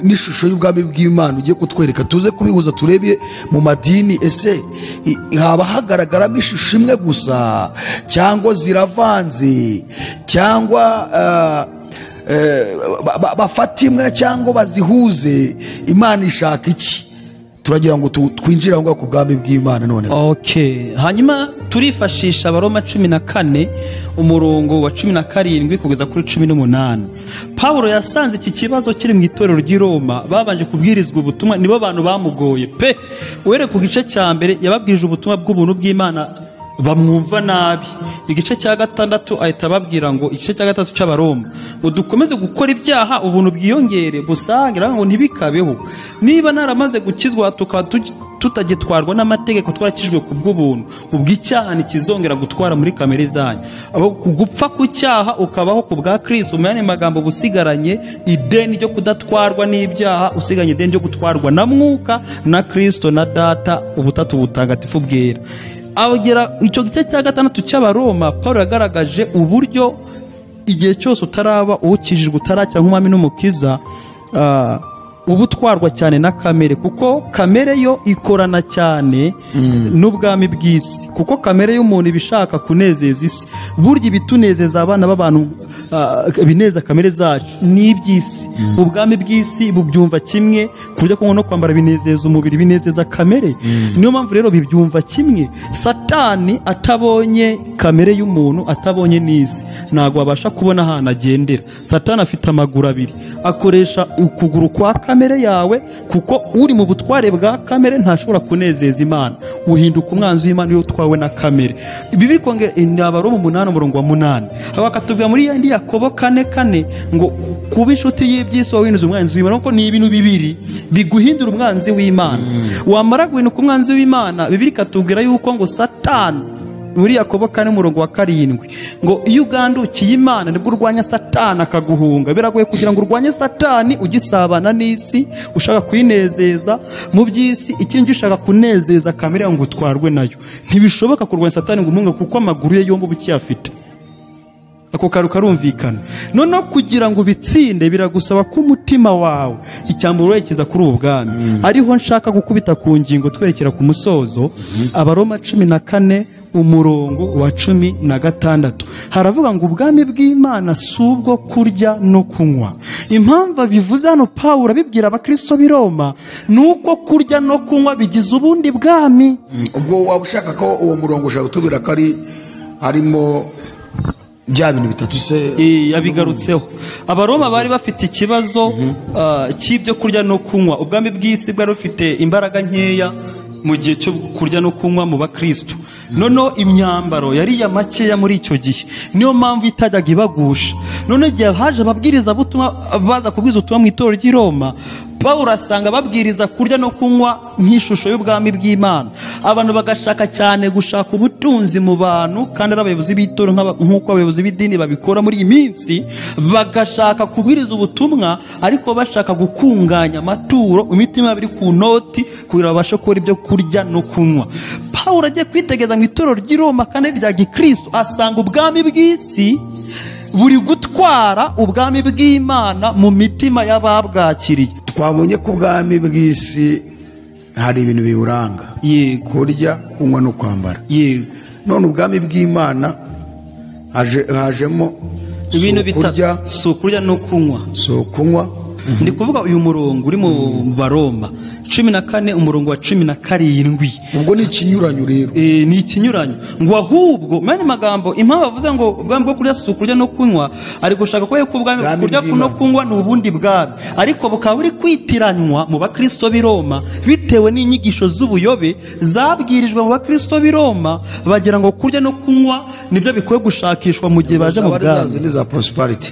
n'ishusho y'ubwami bw'Imana ugiye kutwereka, tuze kubihuza turebe mu madini ese haba hagaragaramo ishusho imwe gusa, cyangwa ziravanze, cyangwa bafata imwe cyangwa bazihuze. Imana ishaka iki? Turagira ngo twinjire aho ku bwami bw'Imana none. Hanyuma turifashisha Abaroma 14 umurongo wa 17 kugeza kuri 18. Paulo yasanze iki kibazo kiri mu itorero ry'i Roma, babanje kubwirizwa ubutumwa, nibo bantu bamugoye pe. Uhere ku gice cya mbere yababwirije ubutumwa bw'ubuntu bw'Imana, bamwumva nabi. Igice cya 6 ahita babwira ngo, igice cya 3 cy'Abaroma, ngo dukomeze gukora ibyaha ubuntu bwiyongere, busangira ngo ntibikabeho. Niba naramaze gukizwa tukaba tutagitwarwa n'amategeko, twarakijwe ku bw'ubuntu, ubw'icyaha ntikizongera gutwara muri kamere zanyu. Aho kugupfa ku cyaha ukabaho ku bwa Kristo, mu magambo busigaranye ideni ryo kudatwarwa n'ibyaha, usiganye ideni ryo gutwarwa na Mwuka na Kristo na Data, ubutatu butagatifu bwera. Abagera icyo gice cya 6 cy'Abaroma, Paulo yagaragaje uburyo igihe cyose utaraba ukijijwe, utarakira nk'umwami n'umukiza, ubutwarwa cyane na kamere, kuko kamere yo ikorana cyane n'ubwami bw'isi. Kuko kamere y'umuntu ibishaka kunezeza isi, burya ibitunezeza abana b'abantu bineza kamere zacu n'iby'isi. Ubwami bw'isi bubyumva kimwe, kurya kunywa no kwambara binezeza umubiri, binezeza kamere. Niyo mpamvu rero bibyumva kimwe. Satani atabonye kamere y'umuntu, atabonye n'isi, ntabwo abasha kubona ahantu agendera. Satani afite amaguru abiri, akoresha ukuguru kwa kamere yawe, kuko uri mu butware bwa kamere ntashobora kunezeza Imana, uhinduka umwanzi w'Imana iyo utwawe na kamere. Bibiri kongera Abaroma 8:8 bakatubwira muri yandi Yakobo 4:4 ngo kuba inshuti y'ibyisi wahinduza umwanzi w'Imana, kuko ni ibintu bibiri biguhindura umwanzi w'Imana. Wamara guhinduka umwanzi w'Imana, Bibiri katubwira yuko ngo Satani muri Yakobo 4:7 ngo iyo ugandukiye Imana nibwo urwanya Satani akaguhunga. Biragoye kugira ngo urwanye Satani ugisabana n'isi, ushaka kwinezeza mu by'isi, ikindi ushaka kunezeza kamere ngo utwarwe nayo. Ntibishoboka kurwanya Satani ngo umunga, kuko amaguru ye yombi bukiyafite. Ako karu karumvikana. Noneho kugira ngo bitsinde biragusaba ko umutima wawe icyamburo werekeza kuri ubu bwami. Ariho nshaka gukubita ku ngingo twerekera ku musozo. Abaroma 14:16 haravuga ngo ubwami bw'Imana subwo kurya no kunywa. Impamvu bivuze hano Paulo abibwira abakristo b'i Roma nuko kurya no kunywa bigize ubundi bwami. Ubwo waba ushaka ko uwo murongo ushaka kutubwira ko harimo bya bintu bitatu se yabigarutseho. Abaroma bari bafite ikibazo cy'ibyo kurya no kunywa. Ubwami bw'isi bwari bufite imbaraga nkeya mu gihe cyo kurya no kunywa mu bakristo. Noneho imyambaro yari ya makeya muri icyo gihe, niyo mpamvu itajyaga ibagusha. None igihe haje ababwiriza butumwa baza kubwiza ubutumwa mu itorero ry'i Roma, Paulo asanga babwiriza kurya no kunywa nk'ishusho y'ubwami bw'Imana. Abantu bagashaka cyane gushaka ubutunzi mu bantu, kandi ari abayobozi b'itorero nk'uko abayobozi b'idini babikora muri iyi minsi. Bagashaka kubwiriza ubutumwa ariko bashaka gukunganya amaturo, imitima biri ku noti, kugira babashe gukora ibyo kurya no kunywa. Paulo agiye kwitegeza mu itorero ry'i Roma kandi rya gikristo, asanga ubwami bw'isi buri gutwara ubwami bw'Imana mu mitima y'ababwakiriye. Twabonye ko ubwami bw'isi hari ibintu biburanga, kurya kunywa no kwambara. None ubwami bw'Imana hajemo ibintu bitatu: so kurya no kunywa. So kunywa. Ndi kuvuga uyu murongo uri mu Baroma 14:17. Ubwo ni ikinyuranyo rero. Ni ikinyuranyo. Ngo ahubwo manye magambo impamvu bavuze ngo ubwami bwo kurya so kurya no kunywa, ari gushaka ko ubwami kurya no kunywa ni ubundi bwami, ariko bukaba buri kwitiranywa mu bakristo b'i Roma bitewe n'inyigisho z'ubuyobe zabwirijwe mu bakristo b'i Roma, bagira ngo kurya no kunywa nibyo bikwiye gushakishwa mu gihe baje mu bwami.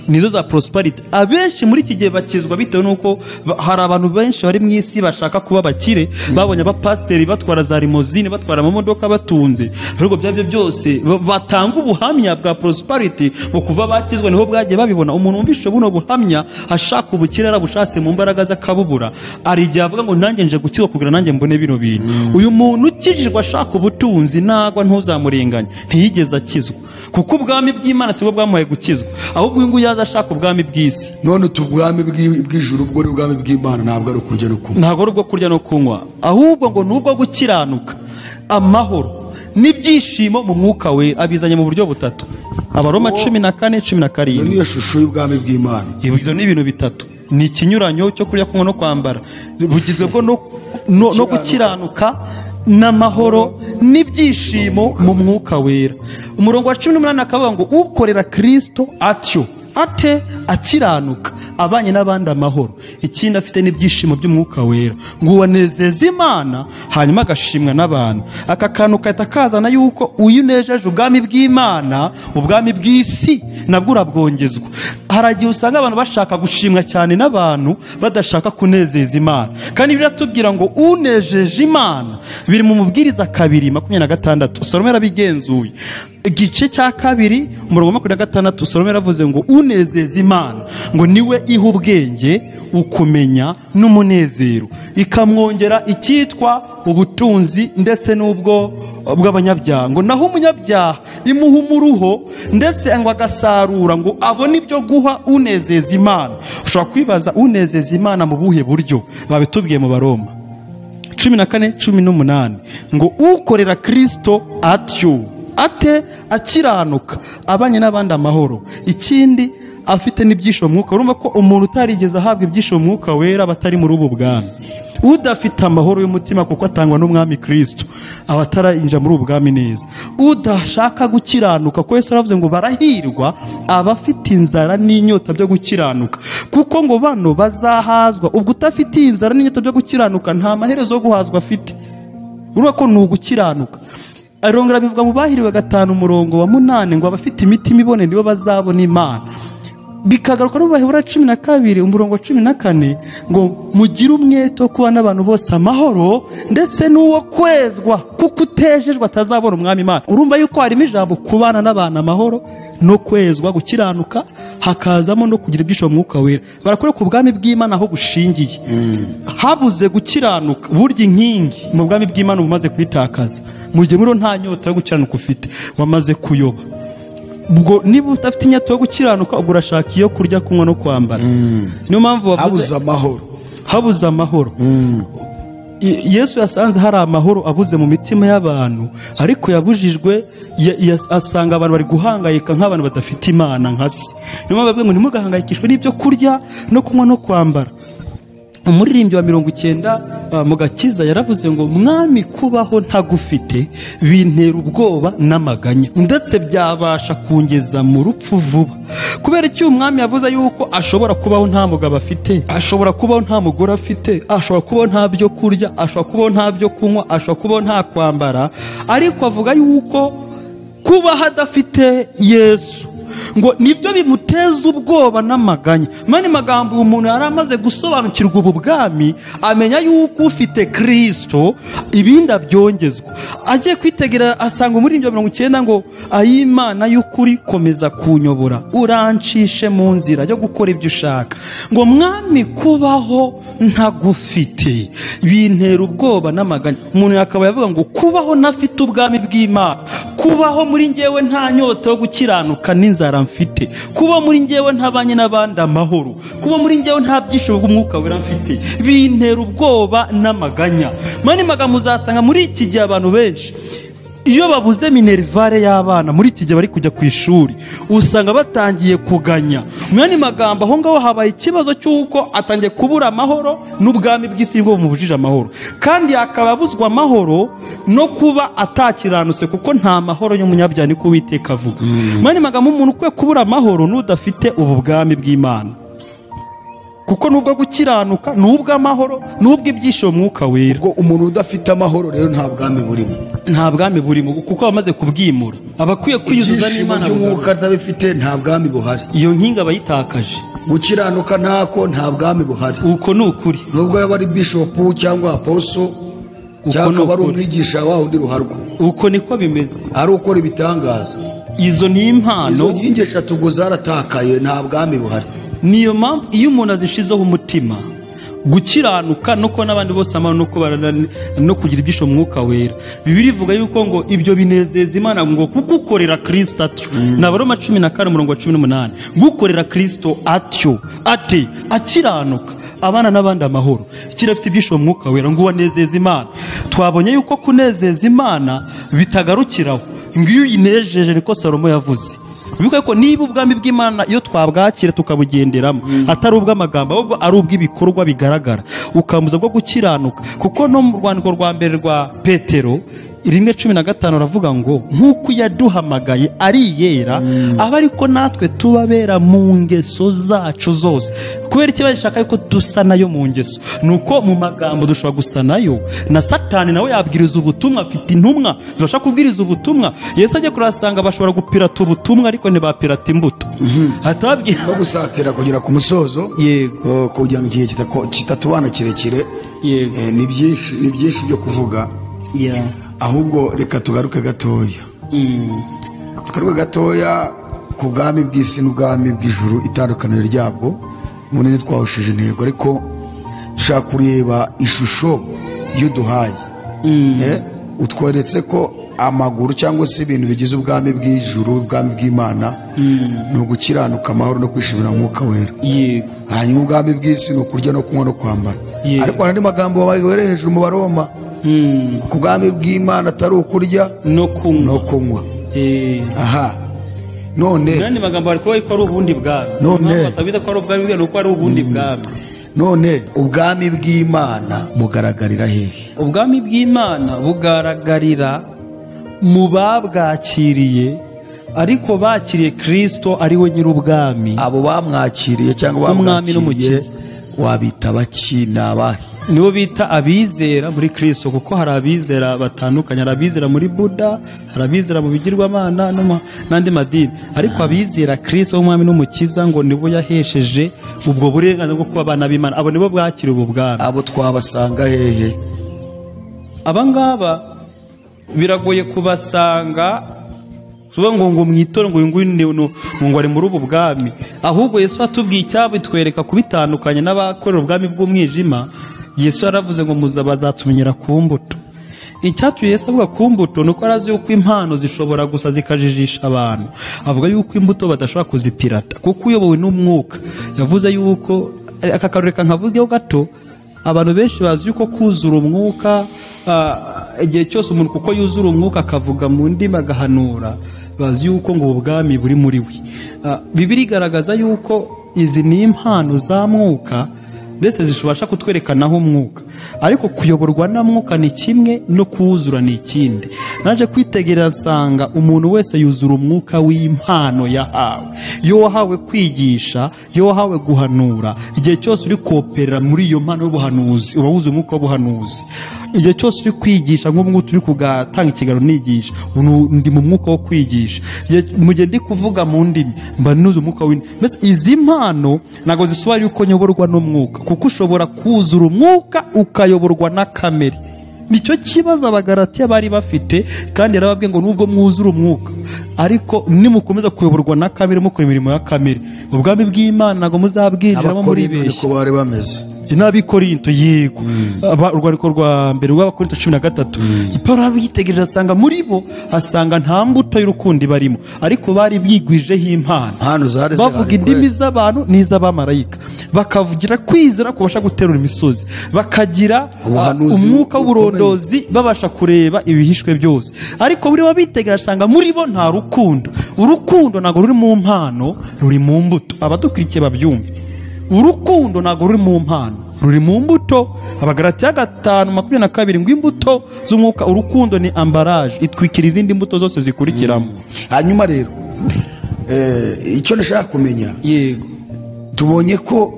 Nizo za prosperity. Abenshi muri iki gihe bakizwa bitewe nuko hari abantu benshi bari mu isi bashaka kuba bakire, babonye abapasiteri batwara za limousine, batwara amamodoka batunze. Ahubwo byabyo byose batanga ubuhamya bwa prosperity, ngo kuva bakizwa niho bwagiye babibona. Umuntu wumvishe buno buhamya ashaka ubukire arabushatse mu mbaraga z'akabubura, ari igihe avuga ngo nanjye nje gukizwa kugira nanjye mbone bino bintu. Uyu muntu ukijijwe ashaka ubutunzi nagwa ntuzamurenganya, ntiyigeze akizwa, kuko ubwami bw'Imana sibwo bwamuhaye gukizwa, ahubwo uyu nguyu yaza ashaka ubwami bw'isi. None ubwami bw'ijuru ubwo ari ubwami bw'Imana, ntabwo ari kurya no kunywa. Ntabwo ari ubwo kurya no kunywa, ahubwo ngo nubwo gukiranuka, amahoro n'ibyishimo mu mwuka we, abizanye mu buryo butatu. Abaroma 14:17. Niyo shusho y'ubwami bw'Imana. Ibyo ni ibintu bitatu. Ni ikinyuranyo cyo kurya kunywa no kwambara, bugizwe bwo no gukiranuka n'amahoro n'ibyishimo mu mwuka wera. Umurongo wa 18 akavuga ngo ukorera Kristo atyo ate akiranuka, abanye n'abandi amahoro, ikindi afite n'ibyishimo by'umwuka wera, ngo wanezeza Imana hanyuma agashimwa n'abantu. Aka kantu kahita kazana yuko uyinejeje ubwami bw'Imana, ubwami bw'isi nabwo urabwongezwa. Haragiye usanga abantu bashaka gushimwa cyane n'abantu badashaka kunezeza Imana, kandi biratubwira ngo unejeje Imana, biri mu Mubwiriza 2:26. Salomo yarabigenzuye igice cya 2 umurongo wa 26. Salomo yaravuze ngo unezeza Imana ngo niwe iha ubwenge, ukumenya n'umunezero, ikamwongera icyitwa ubutunzi ndetse n'ubwo bw'abanyabyaha. Ngo naho umunyabyaha imuha umuruho ndetse ngo agasarura, ngo abone ibyo guha unezeza Imana. Ushobora kwibaza unezeza Imana mu buhe buryo? Babitubwiye mu Baroma 14:18 ngo ukorera Kristo atyo ate akiranuka, abanye n'abandi amahoro, ikindi afite n'ibyishimo mwuka. Urumva ko umuntu utarigeze ahabwa ibyishimo mwuka wera batari muri ubu bwami. Udafite amahoro y'umutima kuko atangwa n'umwami Kristo aba atarayinjira muri ubu bwami neza. Udashaka gukiranuka ko Yesu aravuze ngo barahirwa abafite inzara n'inyota byo gukiranuka, kuko ngo bano bazahazwa. Ubwo utafite inzara n'inyota byo gukiranuka nta maherezo yo guhazwa afite. Urumva ko ni ugukiranuka. Arongera bivuga mu Bahiriwe 5:8 ngo abafite imitima iboneye nibo bazabona Imana. Bikagaruka no mu Baheburayo 12:14 ngo mugire umwete wo kuba n'abantu bose amahoro ndetse n'uwo kwezwa, kuko utejejwe atazabona umwami Imana. Urumva yuko harimo ijambo kubana n'abantu amahoro no kwezwa, gukiranuka, hakazamo no kugira ibyishimo mwuka wera. Barakore ku bwami bw'Imana aho bushingiye. Habuze gukiranuka, burya inkingi mu bwami bw'Imana bumaze kwitakaza. Mu gihe muri nta nyota yo gukiranuka ufite, wamaze kuyoba. Ubwo niba utafite inyota yo gukiranuka, ubwo urashaka iyo kurya, kunywa no kwambara. Niyo mpamvu bavuze habuze amahoro. Yesu yasanze hari amahoro abuze mu mitima y'abantu, ariko yabujijwe. Asanga abantu bari guhangayika nk'abantu badafite Imana nka se. Niyo mpamvu bavuga ngo ntimugahangayikishwe n'ibyo kurya no kunywa no kwambara. Umuririmbyi wa 90 mu Gakiza yaravuze ngo mwami kubaho ntagufite bintera ubwoba n'amaganya, ndetse byabasha kungeza mu rupfu vuba. Kubera icyo umwami yavuze yuko ashobora kubaho nta mugabo afite, ashobora kubaho nta mugore afite, ashobora kubaho nta byo kurya, ashobora kubaho nta byo kunywa, ashobora kubaho nta kwambara, ariko avuga yuko kubaho adafite Yesu ngo nibyo bimuteza ubwoba n'amaganya. Mani magambo umuntu yari amaze gusobanukirwa ubu bwami, amenya yuko ufite Kristo ibindi abyongezwa. Agiye kwitegera asanga muri 90 ngo ay'Imana y'ukuri komeza kunyobora, urancishe mu nzira yo gukora ibyo ushaka. Ngo mwami kubaho ntagufite bintera ubwoba n'amaganya. Umuntu yakaba yavuga ngo kubaho nafite ubwami bw'Imana, kubaho muri njyewe nta nyota yo gukiranuka n'inzara mfite, kuba muri njyewe ntabanye n'abandi amahoro, kuba muri njyewe nta byishimo bw'umwuka wera mfite, bintera ubwoba n'amaganya. Mani magambo uzasanga muri iki gihe abantu benshi iyo babuze minerivare y'abana muri iki gihe bari kujya ku ishuri, usanga batangiye kuganya. Mwani magambo aho ngaho habaye ikibazo cy'uko atangiye kubura amahoro n'ubwami bw'isi bwo bumubujije amahoro, kandi akaba abuzwa amahoro no kuba atakiranutse, kuko nta mahoro y'umunyabyaha niko Uwiteka avuga. Mwani magambo umuntu ukwiye kubura amahoro n'udafite ubu bwami bw'Imana, kuko nubwo gukiranuka nubwo amahoro nubwo ibyishimo mwuka wera. Ubwo umuntu udafite amahoro rero nta bwami burimo, nta bwami burimo, kuko bamaze kubwimura. Abakwiye kwiyuzuza n'Imana by'umwuka atabifite nta bwami buhari. Iyo nkinga bayitakaje. Gukiranuka ntako nta bwami buhari. Uko ni ukuri. Nubwo yaba ari bishop cyangwa apostle cyangwa ari umwigisha waho undi ruharwa, uko niko bimeze. Ari ukora ibitangaza. Izo ni impano. Izo nkingi eshatu ngo zaratakaye, nta bwami buhari. Niyo mpamvu iyo umuntu azishizeho umutima, gukiranuka no ko n'abandi bose amahoro no kubarana no kugira ibyishimo mwuka wera, Bibiliya ivuga yuko ngo ibyo binezeza Imana ngo kuko ukorera Kristo atyo. N'Abaroma 14:18 gukorera Kristo atyo ate akiranuka abana n'abandi amahoro, kirafite ibyishimo mwuka wera ngo wanezeza Imana. Twabonye yuko kunezeza Imana bitagarukiraho, ngiyo uyinejeje niko Salomo yavuze. Bivuga ko niba ubwami bw'Imana iyo twabwakira tukabugenderamo atari ubw'amagambo ahubwo ari ubw'ibikorwa bigaragara, ukamuza bwo gukiranuka. Kuko no mu rwandiko rwa mbere rwa Petero 1:15 ravuga ngo nk'uko yaduhamagaye ari yera, aba ariko natwe tubabera mu ngeso zacu zose. Kubera iki bashaka yuko dusa nayo mu ngeso, nuko mu magambo dushobora gusa nayo. Na Satani nawe yabwiriza ubutumwa, afite intumwa zibasha kubwiriza ubutumwa. Yesu ajye kurasanga bashobora gupirata ubutumwa ariko ntibapirata imbuto. Atabwira no gusatira kugera ku musozo. Yego. Kugira ngo igihe kitatubana kirekire. Yego. Ni byinshi byo kuvuga. Yeah. Ahubwo reka tugaruke gatoya. Tugaruke gatoya ku bwami bw'isi n'ubwami bw'ijuru, itandukaniro ryabwo. Munini twawushije intego, ariko dushaka kureba ishusho y'uduhaye. Utweretse ko amaguru cyangwa se ibintu bigize ubwami bw'ijuru, ubwami bw'Imana ni ugukiranuka, amahoro no kwishimira umwuka wera. Yego. Hanyuma ubwami bw'isi ni ukurya no kunywa no kwambara. Ariko hari andi magambo babaye hejuru mu Baroma. Ku bwami bw'Imana atari ukurya no kunywa. Aha. none Nandi magambo bari kuba ko ari ubundi bwami. None. batabita ko ari ubwami bwe nuko ari ubundi bwami. none ubwami bw'Imana bugaragarira hehe? Ubwami bw'Imana bugaragarira mu babwakiriye ariko bakiriye Kristo ari we nyir'ubwami. Abo bamwakiriye cyangwa Umwami bamwakiriye n'umukiza. wabita baki nabahe? Nibo bita abizera muri Kristo, kuko hari abizera batandukanye, hari abizera muri Buddha, hari abizera mu bigirwamana n'andi madini, ariko abizera Kristo w'umwami n'umukiza ngo nibo yahesheje ubwo burenganzira bwo kuba abana b'Imana. Abo nibo bwakiriye ubu bwami. Abo twabasanga hehe? Abangaba biragoye kubasanga tuba ngo mwitore ngo uyu ngo ari muri ubu bwami, ahubwo Yesu atubwiye icyabitwereka kubitandukanye n'abakorera ubwami bw'umwijima. Yesu yaravuze ngo bazatumenyera ku mbuto. Icyatumye Yesu avuga ku mbuto nuko arazi yuko impano zishobora gusa zikajijisha abantu. Avuga yuko imbuto badashobora kuzipirata kuko uyobowe n'umwuka. Yavuze yuko aka karureka nkavugeho gato, abantu benshi bazi yuko kuzura umwuka igihe cyose umuntu kuko yuzura umwuka akavuga mu ndimi agahanura, bazi yuko ngo ubwami buri muri we. Bibiliya igaragaza yuko izi ni impano za mwuka ndetse zishobora kutwerekanaho umwuka, ariko kuyoborwa na mwuka ni kimwe no kuwuzura ni ikindi. Naje kwitegereza nsanga umuntu wese yuzura umwuka w'impano yahawe. Iyo wahawe kwigisha, iyo wahawe guhanura, igihe cyose uri kooperera muri iyo mpano y'ubuhanuzi uba wuzuye umwuka w'ubuhanuzi. Igihe cyose uri kwigisha nk'ubu turi kugatanga ikiganiro nigisha, ndi mu mwuka wo kwigisha. Mu gihe ndi kuvuga mu ndimi mba nuzuye umwuka w'indimi. Mbese izi mpano ntabwo zisobanura yuko nyoborwa n'umwuka, kuko ushobora kuzura umwuka ukayoborwa na kamere. Nicyo kibazo abagalatiya bari bafite, kandi yarababwiye ngo nubwo mwuzura umwuka ariko nimukomeza kuyoborwa na kamere mukora imirimo ya kamere, ubwami bw'Imana ntabwo muzabwinjiramo muri benshi. Uko bari bameze n'abikorinto yego urwandiko rwa mbere rw'abakorinto 13 Pawulo abitegereza asanga muri bo asanga nta mbuto y'urukundo barimo, ariko bari bigwijeho impano, bavuga indimi z'abantu n'iz'abamarayika, bakavugira kwizera kubasha guterura imisozi, bakagira umwuka w'uburondozi babasha kureba ibihishwe byose. Ariko muri bo bitegereza asanga muri bo nta rukundo. Urukundo ntabwo ruri mu mpano, ruri mu mbuto. Abadukurikiye babyumve, urukundo ntabwo ruri mu mpano, ruri mu mbuto. Abagalatiya 5:22 ngo imbuto z'umwuka, urukundo ni ambalage itwikira izindi mbuto zose zikurikiramo. Hanyuma rero icyo nashaka kumenya, yego, tubonye ko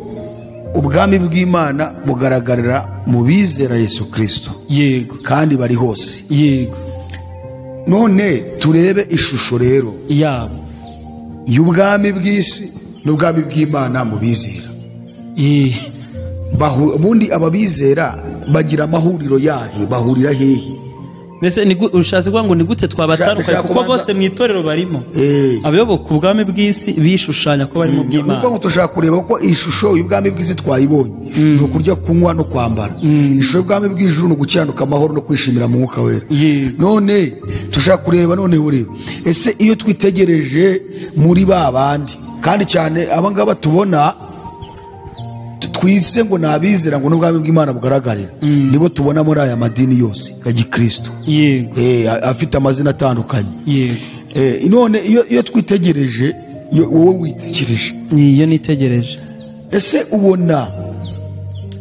ubwami bw'Imana bugaragarira mu bizera Yesu Kristo, yego, kandi bari hose, yego. None turebe ishusho rero yabo y'ubwami bw'isi n'ubwami bw'Imana mu bizera. Ubundi ababizera bagira amahuriro yahe? Bahurira hehe? Mbese ushatse kuvuga ngo ni gute twabatandukanye? Kuko bose mu itorero barimo. Abayoboka ubwami bw'isi bishushanya ko bari mu bw'Imana. Nuko tushaka kureba ko ishusho y'ubwami bw'isi twayibonye ni ukurya, kunywa no kwambara. Ishusho y'ubwami bw'ijuru ni ugukiranuka, amahoro no kwishimira mu mwuka wera. None tushaka kureba noneho rero, ese iyo twitegereje muri ba bandi, kandi cyane abangaba tubona twise ngo nabizera ngo n'ubwami bw'Imana bugaragarira, nibo tubona muri aya madini yose ya gikristo, yego, afite amazina atandukanye, yego. None iyo twitegereje, wowe witegereje, iyo nitegereje, ese ubona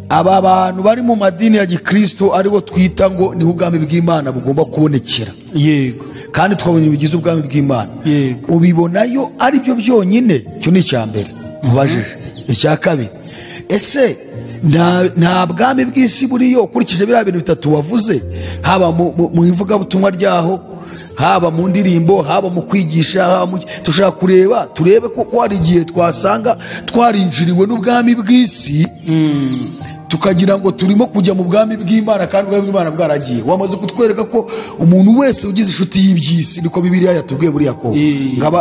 aba bantu bari mu madini ya gikristo aribo twita ngo niho ubwami bw'Imana bugomba kubonekera, yego, kandi twabonye bigize ubwami bw'Imana, yego, ubibonayo ari byo byonyine? Cyo ni icya mbere mubajije. Icya kabiri, ese nta bwami bw'isi buriyo ukurikije biriya bintu bitatu wavuze, haba mu ivugabutumwa ryaho, haba mu ndirimbo, haba mu kwigisha, tushaka turebe ko hari igihe twasanga twarinjiriwe n'ubwami bw'isi tukagira ngo turimo kujya mu bwami bw'Imana, kandi ubwami bw'Imana bwaragiye. Wamaze kutwereka ko umuntu wese ugize inshuti y'iby'isi, niko Bibiliya yatubwiye muri Yakobo,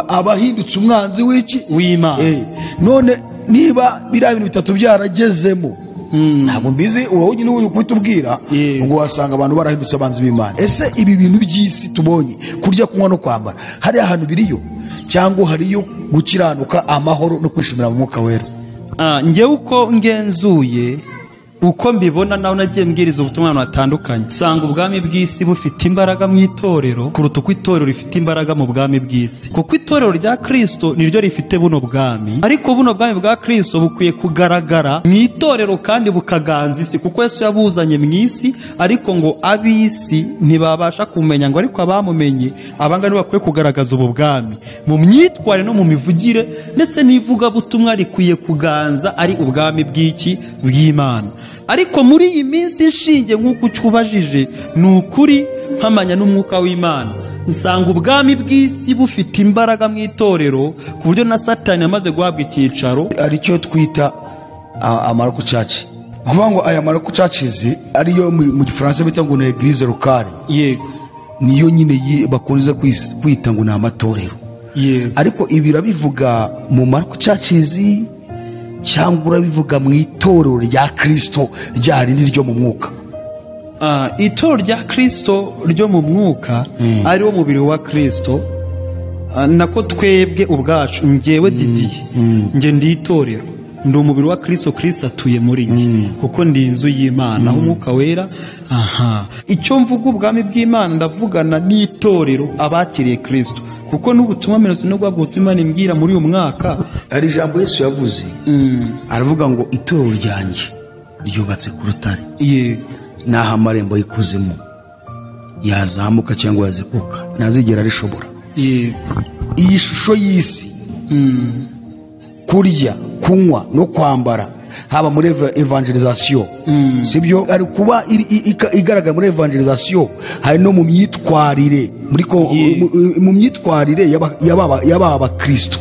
aba ahindutse umwanzi w'Imana. None niba biriya bintu bitatu byaragezemo, ntabwo mbizi, wowe nyine uri kubitubwira, ngo wasanga abantu barahindutse abanzi b'Imana. Ese ibi bintu by'isi tubonye, kurya, kunywa no kwambara, hari ahantu biriyo, cyangwa hariyo gukiranuka, amahoro no kwishimira mu mwuka wera? Njyewe uko ngenzuye uko mbibona nawe nagiye mbwiriza ubutumwa ahantu hatandukanye, nsanga ubwami bw'isi bufite imbaraga mu itorero kuruta uko itorero rifite imbaraga mu bwami bw'isi, kuko itorero rya Kristo niryo rifite buno bwami, ariko buno bwami bwa Kristo bukwiye kugaragara mu itorero kandi bukaganza isi, kuko Yesu yabuzanye mu isi, ariko ngo ab'isi ntibabasha kumenya, ngo ariko abamumenye abanga nibo bakwiye kugaragaza ubu bwami mu myitwarire no mu mivugire, ndetse n'ivugabutumwa rikwiye kuganza ari ubwami bw'iki bw'Imana. Ariko muri iyi minsi nshinge nk'uko cyubajije, ni ukuri mpamanya n'umwuka w'Imana, nsanga ubwami bw'isi bufite imbaraga mu itorero ku buryo na Satani yamaze guhabwa icyicaro, aricyo twita amaroko church. Kuvuga ngo aya maroko churches ariyo mu gifaransa bita ngo ni église locale, yego niyo nyine bakunze kwita ngo ni amatorero, yego. Ariko ibi birabivuga mu maroko churches cyangwa urabivuga mu itorero rya Kristo rya rindi ryo mu mwuka? Itorero rya Kristo ryo mu mwuka ariwo mubiri wa Kristo, nako twebwe ubwacu, njyewe Didier nge ndi itorero, ndi umubiri wa Kristo, Kristo atuye muri njye, kuko ndi inzu y'Imana aho umwuka wera. Icyo mvuga ubwami bw'Imana ndavugana n'itorero abakiriye Kristo, kuko n'ubutumwa mperutse no guhabwa ubutumwa Imana imbwira muri uyu mwaka. Hari ijambo Yesu yavuze, aravuga ngo itorero ryanjye ryubatse ku rutare, yego, naho amarembo y'ikuzimu yazamuka cyangwa yazikuka ntazigera rishobora. yego. Iyi shusho y'isi, kurya, kunywa no kwambara, haba muri evangelization, sibyo? Ari kuba igaragara muri evangelization, hari no mu myitwarire, mu myitwarire y'aba Kristo.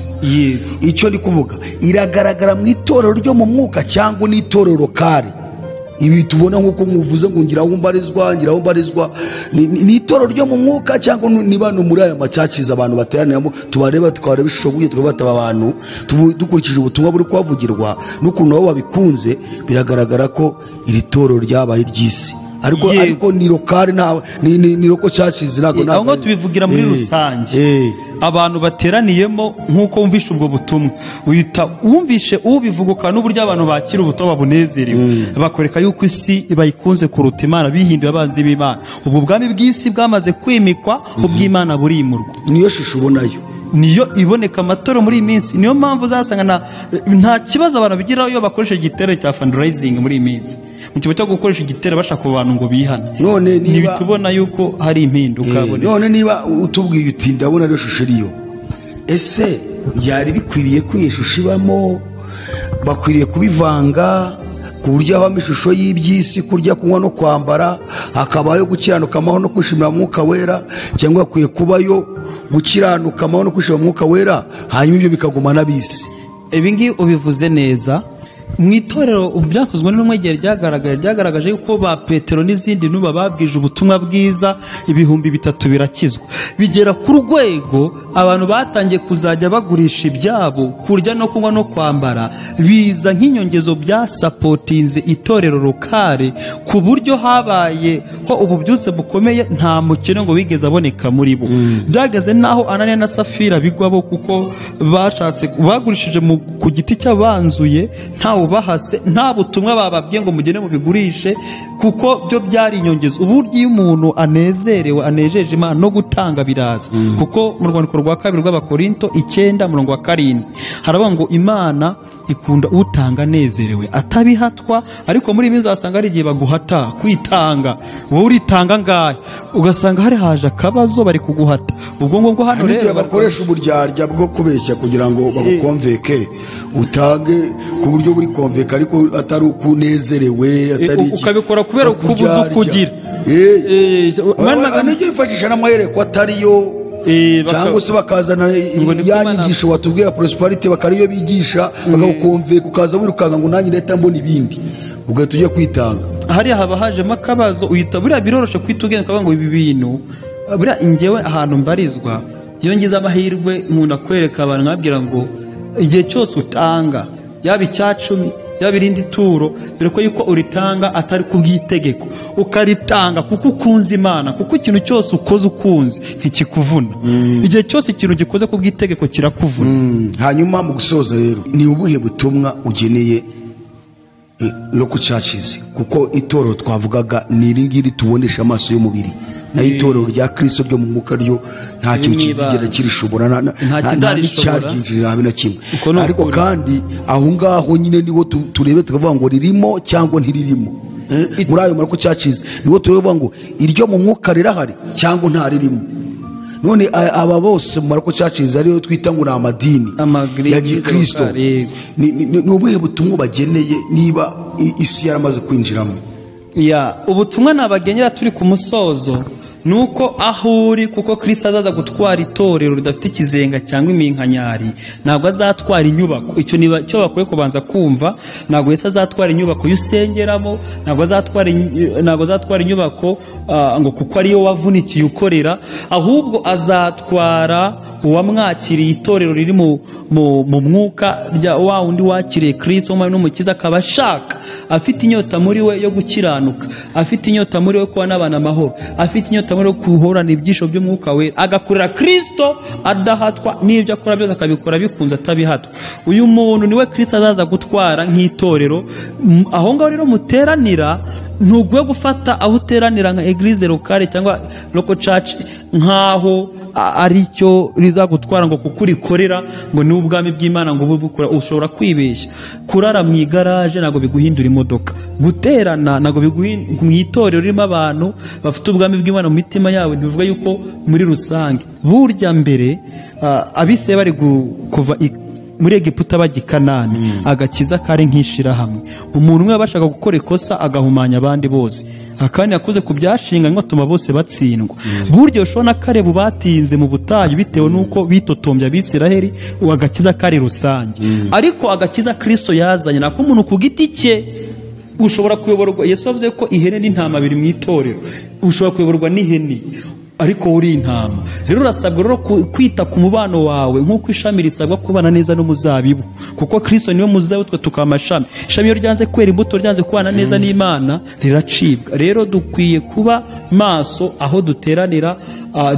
Icyo ndi kuvuga iragaragara mu itorero ryo mu mwuka cyangwa n'itorero lokale. Ibi tubona nk'uko muvuze ngo ngira aho mbarizwa ni itorero ryo mu mwuka cyangwa niba no muri aya macaciza abantu bateraniramo, tubareba tukareba ishusho guye tukabataba abantu dukurikije ubutumwa buri kwavugirwa n'ukuntu nabo babikunze, biragaragara ko iri torero ryabaye iry'isi, ariko ni lokale, ni loko churches, ntabwo tubivugira muri rusange. Abantu bateraniyemo nk'uko wumvishe ubwo butumwa, uhita wumvishe ubivuguka n'uburyo abantu bakira ubutumwa babunezerewe, bakoreka yuko isi bayikunze kuruta Imana, bihinduye abanzi b'Imana. Ubwo bwami bw'isi bwamaze kwimikwa, ubw'Imana burimurwa. Niyo shusho ubonayo, niyo iboneka amatorero muri iyi minsi. Niyo mpamvu uzasanga nta kibazo abantu bigiraho iyo bakoresha igitero cya fundraising muri iyi minsi, mu kigo cyo gukoresha igitero bashaka abantu ngo bihane. None niba tubona yuko hari impinduka, none niba utubwiye uti ndabona ryo shusho iriyo, ese byari bikwiriye ko iyi shusho ibamo? Bakwiriye kubivanga ku buryo habamo ishusho y'iby'isi, kurya, kunywa no kwambara, hakabayo gukiranuka amahoro no kwishimira Mwuka Wera, cyangwa hakwiye kubayo gukiranuka amahoro no kwishimira Mwuka Wera, hanyuma ibyo bikaguma n'abisi? Ibi ngibi ubivuze neza. Mu itorero byakozwe n'umwegere ryagaragaje yuko ba Petero n'izindi ntuba babwije ubutumwa bwiza 3,000 birakizwa, bigera ku rwego abantu batangiye kuzajya bagurisha ibyabo, kurya no kunywa no kwambara, biza nk'inyongezo bya supportinze itorero lokale, ku buryo habaye ho ububyutse bukomeye, nta mukene ngo bigeze aboneka muri bo. Byageze naho Ananiya na Safira bigwabo, kuko bashatse bagurishije ku giti cy'abanzuye, nta ubahase, nta butumwa bababwiye ngo mugene mu bigurishe, kuko byo byari inyongezo. Uburyo iyo umuntu anezerewe, anejeje Imana, no gutanga biraza, kuko mu rwandiko rwa 2 rw'Abakorinto 9:7 haravuga ngo Imana ikunda utanga nezerewe atabihatwa. Ariko muri imizo asanga ari igihe baguhata kwitanga, wowe uritanga ngahe, ugasanga hari haje akabazo bari kuguhata. Ubwo ngubwo hano rero bakoresha uburyarya bwo kubeshya kugira ngo bagukonveke, utange ku buryo buri konveka, ariko atari ukunezerewe, atari iki, ukabikora kubera ukubuza kugira nijyo yifashisha n'amahereko atariyo, cyangwa se bakazana yanyigisho watubwira prosperity bakariyo bigisha, bakagukonveka ukaza wirukanga ngo nanjye leta mbona ibindi, ubwo tujye kwitanga. Hariya haba hajemo akabazo, uhita buriya biroroshe kwitugenda ukavuga ngo ibi bintu buriya ingewe ahantu mbarizwa, iyo ngize amahirwe umuntu akwereka abantu nkabwira ngo igihe cyose utanga, yaba icyacumi yaba irindi turo, bireko yuko uritanga atari kubw'itegeko, ukaritanga kuko ukunze Imana, kuko ikintu cyose ukoze ukunze ntikikuvuna. Igihe cyose ikintu gikoze kubw'itegeko kirakuvuna. Hanyuma mu gusoza rero, ni ubuhe butumwa ugeneye local churches, kuko itorero twavugaga ni iringiri tubonesha amaso y'umubiri, na itorero rya Kristo ryo mu mwuka ryo nta kintu kizigera kirishobora, nta n'icyarginjira habe na kimwe. Ariko kandi aho ngaho nyine niho turebe tukavuga ngo ririmo cyangwa ntiririmo. Muri ayo mariko churches niho tureba ngo iryo mu mwuka rirahari cyangwa nta ririmo. None aba bose mu mariko churches ariyo twita ngo amadini ya Gikristo, ni ubuhe butumwa bageneye niba isi yaramaze kwinjiramo? Ubutumwa nabagenyera turi ku musozo nuko aho uri, kuko Kristo azaza gutwara itorero ridafite ikizenga cyangwa iminkanyari, ntabwo azatwara inyubako. Icyo niba cyo bakwiye kubanza kumva. Ntabwo Yesu azatwara inyubako y'usengeramo, ntabwo azatwara inyubako ngo kuko ariyo wavunikiye ukorera, ahubwo azatwara uwamwakiriye itorero riri mu mwuka rya wa wundi wakiriye Kristo umwe n'umukiza, akaba ashaka, afite inyota muri we yo gukiranuka, afite inyota muri we kuba n'abana amahoro, afite inyota muri we kuhorana ibyisho by'umwuka wera, agakorera Kristo adahatwa, n'ibyo akora byose akabikora bikunze atabihatwa. Uyu muntu niwe Kristo azaza gutwara nk'itorero. Aho ngaho rero muteranira, ntugwe gufata aho uteranira nka eglise locale cyangwa local church nkaho ari cyo rizagutwara ngo kukurikorera ngo ni ubwami bw'Imana ngo bukora. Ushobora kwibeshya. Kurara mu igaraje nago biguhindura imodoka, guterana nago biguhindura mu itorero ririmo abantu bafite ubwami bw'Imana mu mitima yabo. Bivuga yuko muri rusange burya mbere abise bari kuva muri Egiputa bajya i Kanani, agakiza kari nkishira hamwe. Umuntu umwe yabashaga gukora ikosa agahumanya abandi bose, akandi yakuze ku byashinganywe atuma bose batsindwa. Buryo ushobona Karebu batinze mu butayu bitewe nuko bitotombya Abisiraheli, agakiza kari rusange. Ariko agakiza Kristo yazanye nako umuntu ku giti cye ushobora kuyoborwa. Yesu yavuze ko ihene n'intama biri mu itorero, ushobora kuyoborwa n'ihene ariko uri intama. Rero urasabwa rero kwita ku mubano wawe nk'uko ishami risabwa kubana neza n'umuzabibu, kuko Kristo niwe muzabibu, twe tukamashami. Ishami iyo ryanze kwera imbuto, ryanze kubana neza n'Imana, riracibwa. Rero dukwiye kuba maso aho duteranira.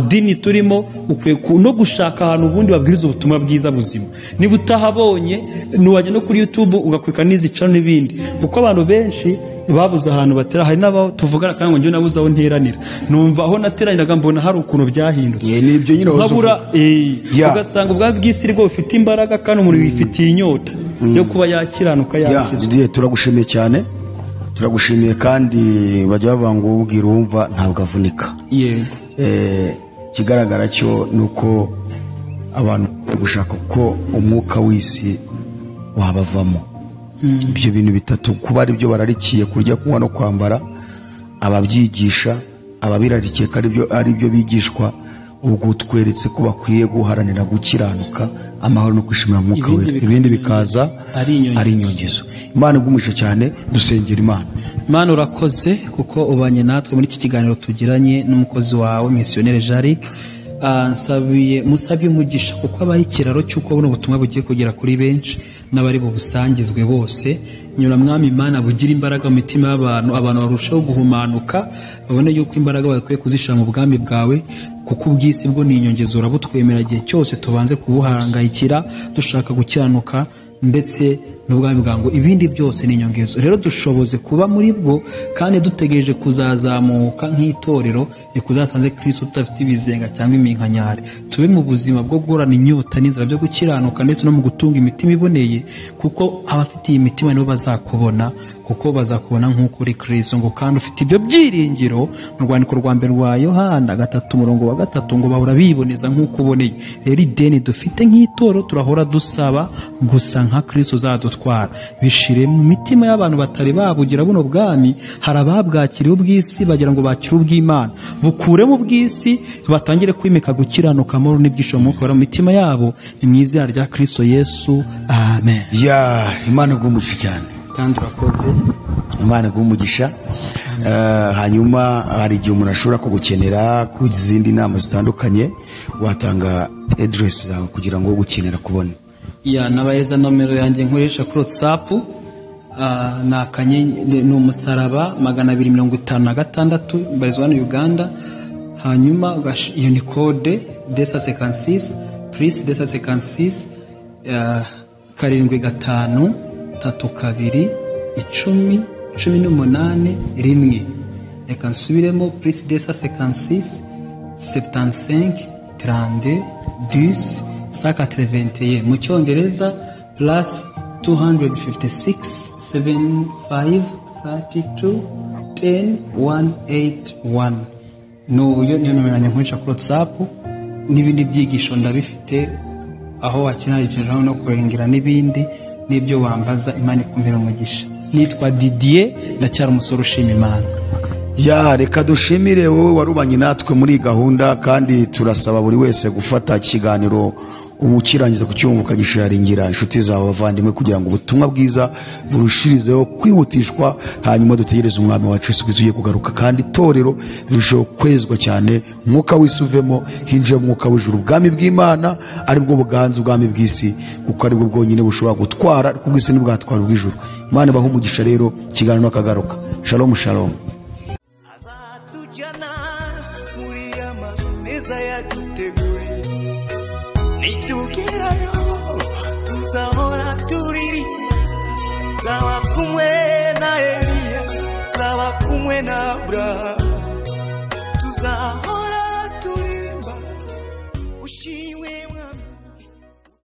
Dini turimo ukwiye no gushaka ahantu ubundi babwiriza ubutumwa bwiza buzima. Niba utahabonye nuwajya no kuri YouTube ugakwika n'izica n'ibindi, kuko abantu benshi babuze ahantu batera. Hari n'abo tuvugana kandi ngo njye nabuze aho nteranira, numva aho nateraniraga mbona hari ukuntu byahindutse. Nibyo nyine nkabura ugasanga ubwami bw'isi rwo bufite imbaraga kandi umuntu wifitiye inyota yo kuba yakiranuka yakizwa. Turagushimiye cyane, turagushimiye kandi bajya bavuga ngo ubwira uwumva ntabwo avunika. Kigaragara cyo nuko abantu gushaka ko umwuka w'isi wabavamo. Ibyo bintu bitatu kuba ari byo bararikiye, kurya, kunywa no kwambara, ababyigisha, ababirarikiye ari byo bigishwa, ubwo tweretse ko bakwiye guharanira gukiranuka, amahoro no kwishimira umwuka wera. Ibindi bikaza ari inyongezo. Imana igumisha cyane, dusengera Imana. Mana urakoze kuko ubanye natwe muri iki kiganiro tugiranye n'umukozi wawe Missionnaire Jaric. Musabye umugisha kuko abaye ikiraro cy'uko buno butumwa bugiye kugera kuri benshi n'abari bubusangizwe bose. Nyura Mwami Imana bugira imbaraga mu mitima y'abantu, abantu barushaho guhumanuka, babone yuko imbaraga bakwiye kuzishira mu bwami bwawe, kuko ubwisi bwo ni inyongezo urabutwemera igihe cyose tubanze kubuhangayikira dushaka gukiranuka, ndetse n'ubwami bwango ibindi byose ni inyongezo. Rero dushoboze kuba muri bwo kandi dutegereje kuzazamuka nk'itorero kuzasanze Kristo tutafite ibizenga cyangwa iminkanyari. Tube mu buzima bwo guhorana inyota n'inzira byo gukiranuka, ndetse no mu gutunga imitima iboneye, kuko abafitiye imitima nibo bazakubona, kuko bazakubona nk'uko uri Kristo. Ngo kandi ufite ibyo byiringiro mu rwandiko rwa mbere rwa Yohana 3:3 ngo bahora biboneza nk'uko uboneye. Rero ideni dufite nk'itoro turahora dusaba gusa nka Kristo uzadutwara. Bishire mu mitima y'abantu batari babugira buno bwami. Hari ababwakiriye ubw'isi bagira ngo bakire ubw'Imana, bukure mu bw'isi batangire kwimika gukiranuka amahoro n'ibyishimo mu mitima yabo. Ni mu izina rya Kristo Yesu, amen. Imana igumugisha cyane kandi urakoze. Imana igumugisha. Hanyuma hari igihe umuntu ashobora kugukenera ku zindi nama zitandukanye, watanga address zawe kugira ngo gukenera kubona. Nabayeza nomero yanjye nkoresha kuri WhatsApp, ni umusaraba 256 barizwa na Uganda. Hanyuma iyo ni code D56 plus D56 7532 10 18 rimwe. Reka nsubiremo +256 75 32 10 181 mu cyongereza +256 75 32 10 181. N'uburyo niyo nomero nkoresha kuri WhatsApp, n'ibindi byigisho ndabifite aho wakinarikiraho no kurengera n'ibindi n'ibyo wambaza. Imana ikumpera umugisha. Nitwa Didier, ndacyari umusore ushima Imana. Ya reka dushimire wowe warubanye natwe muri gahunda, kandi turasaba buri wese gufata ikiganiro ubukirangiza kucyumva ukagisharingira inshuti zawe bavandimwe, kugira ngo ubutumwa bwiza burushirizeho kwihutishwa, hanyuma dutegereze umwami wacu Yesu Kristo ugiye kugaruka, kandi itorero rirusheho kwezwa cyane, mwuka wisuvemo, hinjira mwuka w'ijuru, ubwami bw'Imana aribwo buganza ubwami bw'isi, kuko aribwo bwonyine bushobora gutwara, kuko bw'isi ntibwatwara ubw'ijuru. Imana ibahe umugisha rero, ikiganiro akagaruka. Shalom shalom. azatujyana muri amazu meza yaduteguriye, nitugerayo tuzahora turirimba, nzaba kumwe na Eliya, nzaba kumwe na Abrahamu.